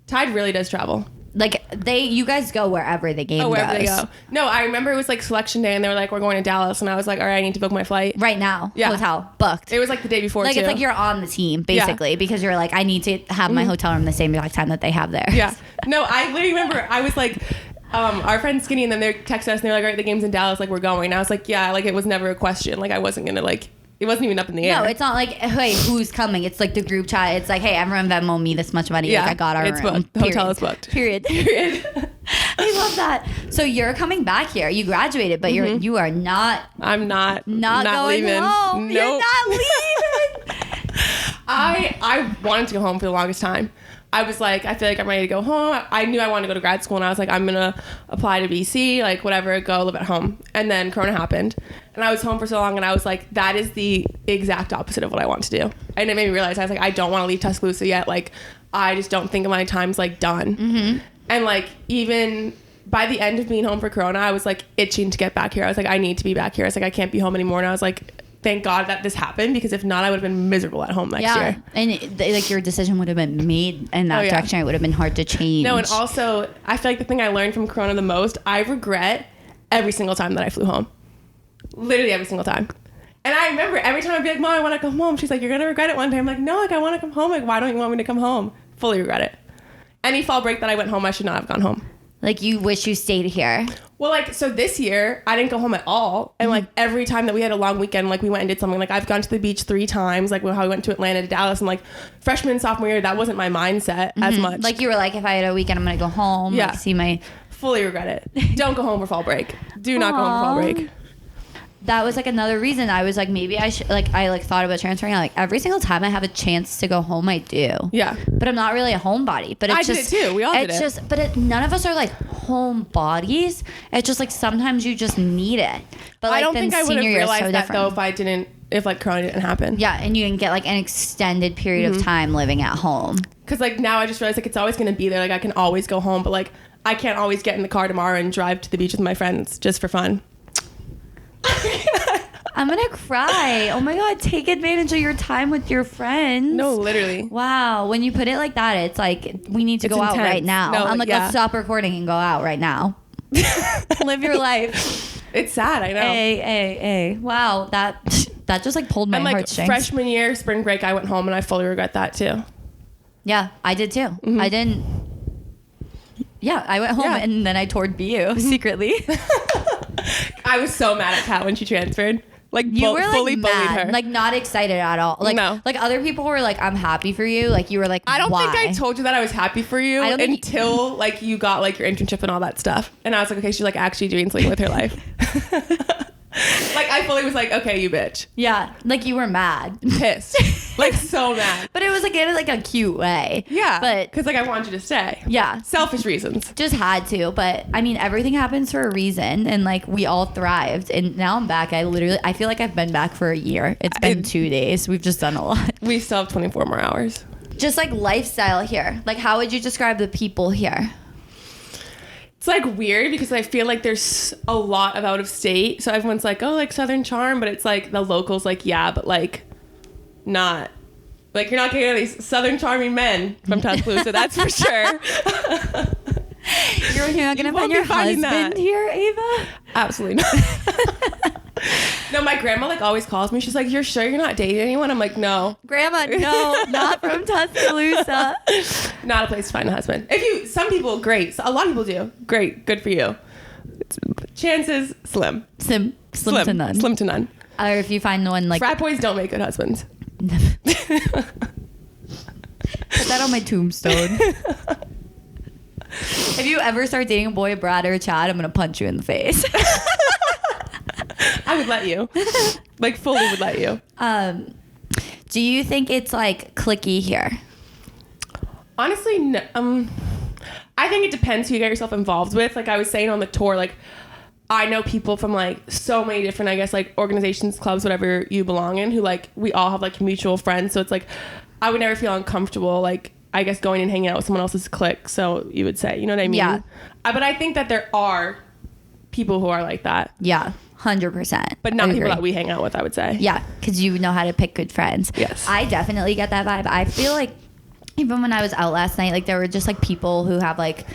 Tide really does travel. Like you guys go wherever the game Wherever goes. they go. No, I remember it was like selection day and they were like, we're going to Dallas. And I was like, all right, I need to book my flight. Right now, Yeah. hotel booked. It was like the day before like too. it's like you're on the team basically because you're like I need to have my hotel room the same exact time that they have there. Yeah. No, I literally remember I was like, our friend Skinny and then they texted us and they were like, all right, the game's in Dallas, like we're going. And I was like, yeah, like it was never a question. Like I wasn't gonna like, it wasn't even up in the air. No, it's not like hey, who's coming? It's like the group chat. It's like hey, everyone Venmo me this much money. Yeah, like I got our it's room. booked. The hotel is booked. Period. I love that. So you're coming back here. You graduated, but you are not. I'm not going leaving. home. Nope. You're not leaving. I wanted to go home for the longest time. I was like, I feel like I'm ready to go home. I knew I wanted to go to grad school, and I was like, I'm gonna apply to BC, like whatever, go live at home. And then Corona happened, and I was home for so long, and I was like, that is the exact opposite of what I want to do. And it made me realize, I was like, I don't want to leave Tuscaloosa yet. Like, I just don't think my time's like done. And like, even by the end of being home for Corona, I was like itching to get back here. I was like, I need to be back here. I was like, I can't be home anymore. And I was like, thank God that this happened, because if not, I would have been miserable at home next year. And like your decision would have been made in that direction. It would have been hard to change. No, and also I feel like the thing I learned from Corona the most, I regret every single time that I flew home. Literally every single time. And I remember every time I'd be like, Mom, I want to come home. She's like, you're gonna regret it one day. I'm like, no, like I want to come home. Like, why don't you want me to come home? Fully regret it. Any fall break that I went home, I should not have gone home. Like, you wish you stayed here. Well, like, so this year I didn't go home at all. And like every time that we had a long weekend, like we went and did something. Like, I've gone to the beach 3 times, like how we went to Atlanta, to Dallas, and like freshman, sophomore year, that wasn't my mindset as much. Like, you were like, if I had a weekend, I'm gonna go home. Yeah. Like, see my. Fully regret it. Don't go home for fall break. Do not go home for fall break. That was like another reason I was like, maybe I should, like, I like thought about transferring. Like, every single time I have a chance to go home, I do. Yeah. But I'm not really a homebody. But it's I just, did it too. We all did it's it. just, but none of us are like homebodies. It's just like sometimes you just need it. But like, I don't then think I would have senior year is realized so that different. though if like Corona didn't happen. Yeah, and you can get like an extended period of time living at home. Because like now I just realized like it's always going to be there. Like I can always go home, but like I can't always get in the car tomorrow and drive to the beach with my friends just for fun. I'm gonna cry. Oh my God, take advantage of your time with your friends. No, literally. Wow, when you put it like that, it's like, we need to It's go out intense. right now. No, I'm like, yeah. let's stop recording and go out right now. Live your life. It's sad, I know. Hey. Wow, that just like pulled my And like heartstrings. freshman year, spring break, I went home and I fully regret that too. Yeah, I did too. I didn't. Yeah, I went home and then I toured BU secretly. I was so mad at Kat when she transferred. Like, You were fully like bullied mad, her. like not excited at all. Like, No. like other people were like, I'm happy for you. Like, you were like, I don't why? think I told you that I was happy for you I don't think until like you got like your internship and all that stuff. And I was like, okay, she's like actually doing something with her life. Like I fully was like, okay, you bitch. Yeah, like you were mad. Pissed. Like so mad. But it was like in like a cute way. Yeah. But because like I wanted you to stay. yeah, Selfish reasons. just had to. But I mean, everything happens for a reason, and like we all thrived. And now I'm back. I feel like I've been back for a year. It's been 2 days. We've just done a lot. We still have 24 more hours. Just like lifestyle here. Like, how would you describe the people here? It's like weird because I feel like there's a lot of out of state. So everyone's like, oh, like Southern charm. But it's like the locals like, yeah, but like not. Like you're not getting these Southern charming men from Tuscaloosa. That's for sure. You're not gonna find your husband here, Ava? Absolutely not. No, my grandma like always calls me. She's like, you're sure you're not dating anyone? I'm like, no. Grandma, no, not from Tuscaloosa. Not a place to find a husband. Some people, great. A lot of people do. Great. Good for you. Chances, slim. Slim to none. Slim to none. Or if you find one like Frat boys don't make good husbands. put that on my tombstone. If you ever start dating a boy, a Brad or a Chad, I'm gonna punch you in the face. I would let you. Like fully would let you. Do you think it's like cliquey here? Honestly, no, I think it depends who you get yourself involved with. Like I was saying on the tour, like I know people from like so many different, I guess, like organizations, clubs, whatever you belong in, who like we all have like mutual friends. So it's like I would never feel uncomfortable, like I guess going and hanging out with someone else's clique. So you would say, you know what I mean? Yeah. But I think that there are people who are like that. Yeah, 100%. But not people that we hang out with, I would say. Yeah, because you know how to pick good friends. Yes. I definitely get that vibe. I feel like even when I was out last night, like there were just like people who have like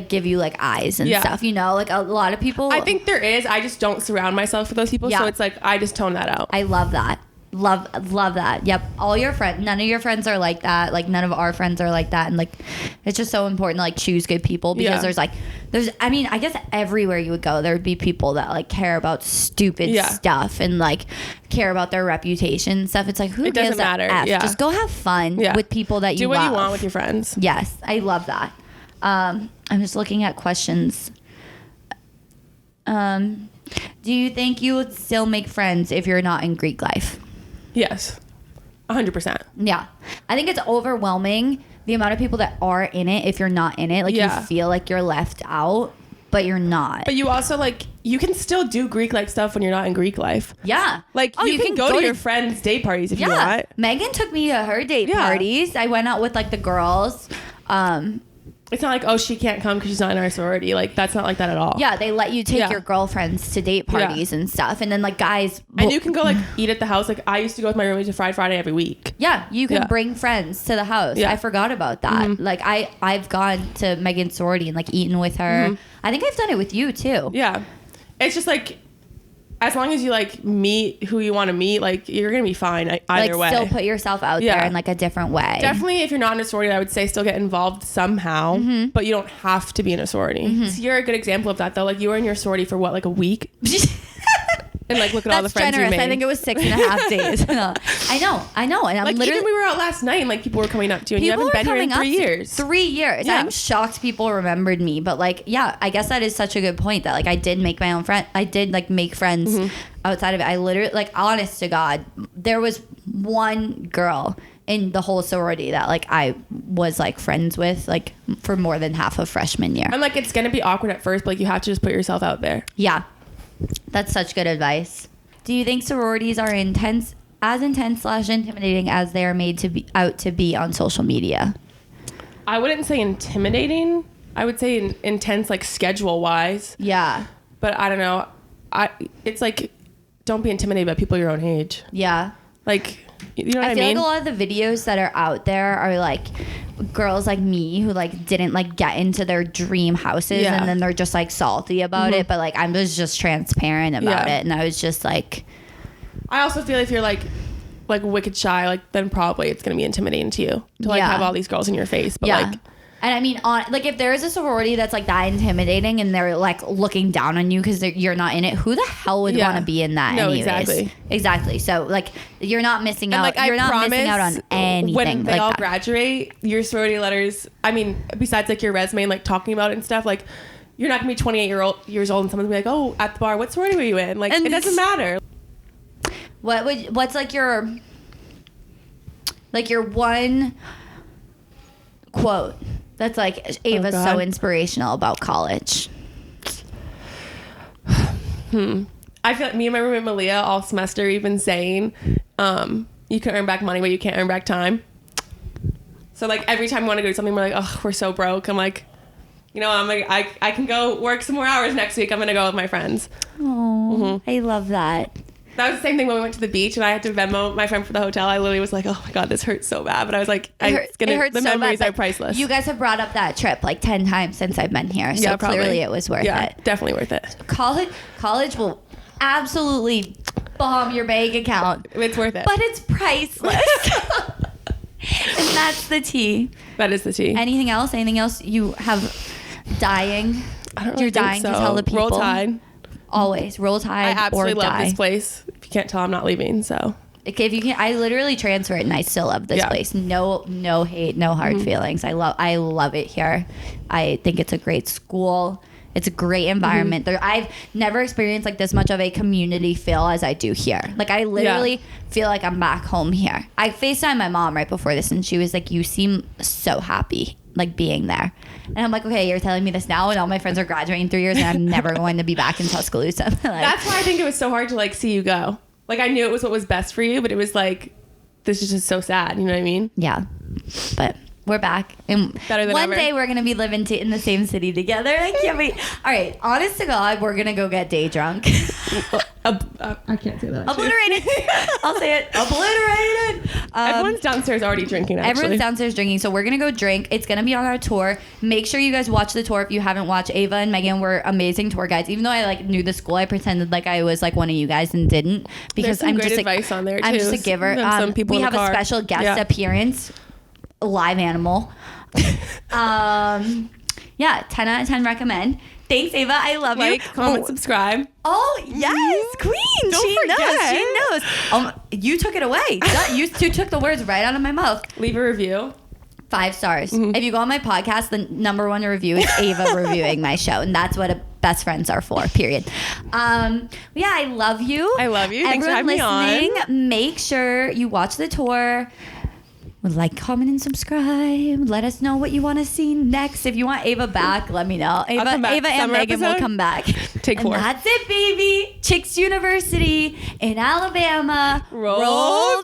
give you like eyes and stuff, you know, like a lot of people. I think there is. I just don't surround myself with those people. Yeah. So it's like I just tone that out. I love that. Love that. Yep. All your friends, none of your friends are like that. Like none of our friends are like that. And like, it's just so important to like choose good people because I mean, I guess everywhere you would go, there would be people that like care about stupid stuff and like care about their reputation and stuff. It's like, who It gives doesn't matter. a F? Yeah. Just go have fun with people that you do what love. you want with your friends. Yes. I love that. I'm just looking at questions. Do you think you would still make friends if you're not in Greek life? Yes. 100%. Yeah. I think it's overwhelming the amount of people that are in it if you're not in it. Like, you feel like you're left out, but you're not. But you also, like, you can still do Greek-like stuff when you're not in Greek life. Yeah. Like, you can go to your friends' date parties if you want. Megan took me to her date parties. I went out with, like, the girls. It's not like, oh, she can't come because she's not in our sorority. Like, that's not like that at all. Yeah, they let you take your girlfriends to date parties and stuff. And then, like, guys... And you can go, like, eat at the house. Like, I used to go with my roommate to Friday every week. Yeah, you can bring friends to the house. I forgot about that. Like, I've gone to Megan's sorority and, like, eaten with her. I think I've done it with you, too. Yeah. It's just, like... As long as you, like, meet who you want to meet, like, you're going to be fine either way. Still put yourself out there in, like, a different way. Definitely, if you're not in a sorority, I would say still get involved somehow, but you don't have to be in a sorority. So you're a good example of that, though. Like, you were in your sorority for, what, like a week? And, like, look at all the friends you made. I think it was 6.5 days. No. I know. And I'm like, literally... even we were out last night, and, like, people were coming up to you, and you haven't been here in 3 years. 3 years. Yeah. I'm shocked people remembered me. But, like, yeah, I guess that is such a good point that, like, I did make my own friend. I did, like, make friends outside of it. I literally, like, honest to God, there was one girl in the whole sorority that, like, I was, like, friends with, like, for more than half of freshman year. And, like, it's going to be awkward at first, but, like, you have to just put yourself out there. Yeah. That's such good advice. Do you think sororities are intense/intimidating as they are made to be out to be on social media? I wouldn't say intimidating. I would say intense, like, schedule-wise. Yeah. But I don't know. It's like, don't be intimidated by people your own age. Yeah. Like, you know what I mean? I feel like a lot of the videos that are out there are, like, girls like me who, like, didn't, like, get into their dream houses and then they're just, like, salty about it. But, like, I was just transparent about it. And I was just, like... I also feel if you're, like wicked shy, like, then probably it's going to be intimidating to you to, like, have all these girls in your face. But, like... And I mean, like, if there is a sorority that's, like, that intimidating and they're, like, looking down on you because you're not in it, who the hell would want to be in that anyways? Exactly. So, like, you're not missing out. You're not missing out on anything. When they like all that. graduate, your sorority letters, I mean, besides, like, your resume and, like, talking about it and stuff, like, you're not going to be 28 years old and someone's going to be like, oh, at the bar, what sorority were you in? Like, it doesn't matter. What's, like, your one quote that's, like, Ava's so inspirational about college? I feel like me and my roommate Malia all semester we've been saying you can earn back money but you can't earn back time. So, like, every time we want to go do something, we're like, oh, we're so broke. I'm like, you know, I'm like, I can go work some more hours next week. I'm gonna go with my friends. Oh, I love that. That was the same thing when we went to the beach and I had to Venmo my friend for the hotel. I literally was like, oh my God, this hurts so bad. But I was like, the memories are priceless. You guys have brought up that trip like 10 times since I've been here. So clearly it was worth it. Definitely worth it. College will absolutely bomb your bank account. It's worth it. But it's priceless. And that's the tea. That is the tea. Anything else? Anything else you have dying? I don't really You're dying think so. to tell the people. Roll Tide. Always roll Tide. I absolutely or love die. this place. If you can't tell, I'm not leaving. So if you can, I literally transfer it, and I still love this place. No hate, no hard feelings. I love it here. I think it's a great school. It's a great environment. I've never experienced like this much of a community feel as I do here. Like I literally feel like I'm back home here. I FaceTimed my mom right before this, and she was like, "You seem so happy." Like being there. And I'm like, okay, you're telling me this now, and all my friends are graduating in 3 years and I'm never going to be back in Tuscaloosa. Like, that's why I think it was so hard to like see you go. Like I knew it was what was best for you, but it was like, this is just so sad. You know what I mean? Yeah. But we're back. And better than one ever. day we're going to be living in the same city together. I can't wait. All right. Honest to God, we're going to go get day drunk. I can't say that. Obliterated. I'll say it. Obliterated. Everyone's downstairs already drinking, actually. Everyone's downstairs drinking. So we're going to go drink. It's going to be on our tour. Make sure you guys watch the tour if you haven't watched. Ava and Megan were amazing tour guides. Even though I like knew the school, I pretended like I was like one of you guys and didn't. Because There's some I'm great just advice on there, too. I'm just a giver. Some people we in have the car. a special guest appearance. A live animal. 10 out of 10 recommend. Thanks, Ava. I love you. Like, comment, subscribe. Oh, yes. Queen. She knows. You took it away. You took the words right out of my mouth. Leave a review. 5 stars. If you go on my podcast, the number 1 review is Ava reviewing my show, and that's what best friends are for. Period. Yeah, I love you. I love you. Thanks for having me on. Make sure you watch the tour. Like, comment, and subscribe. Let us know what you want to see next. If you want Ava back, let me know. Ava and Megan will come back. Take 4. And that's it, baby. Chicks University in Alabama. Roll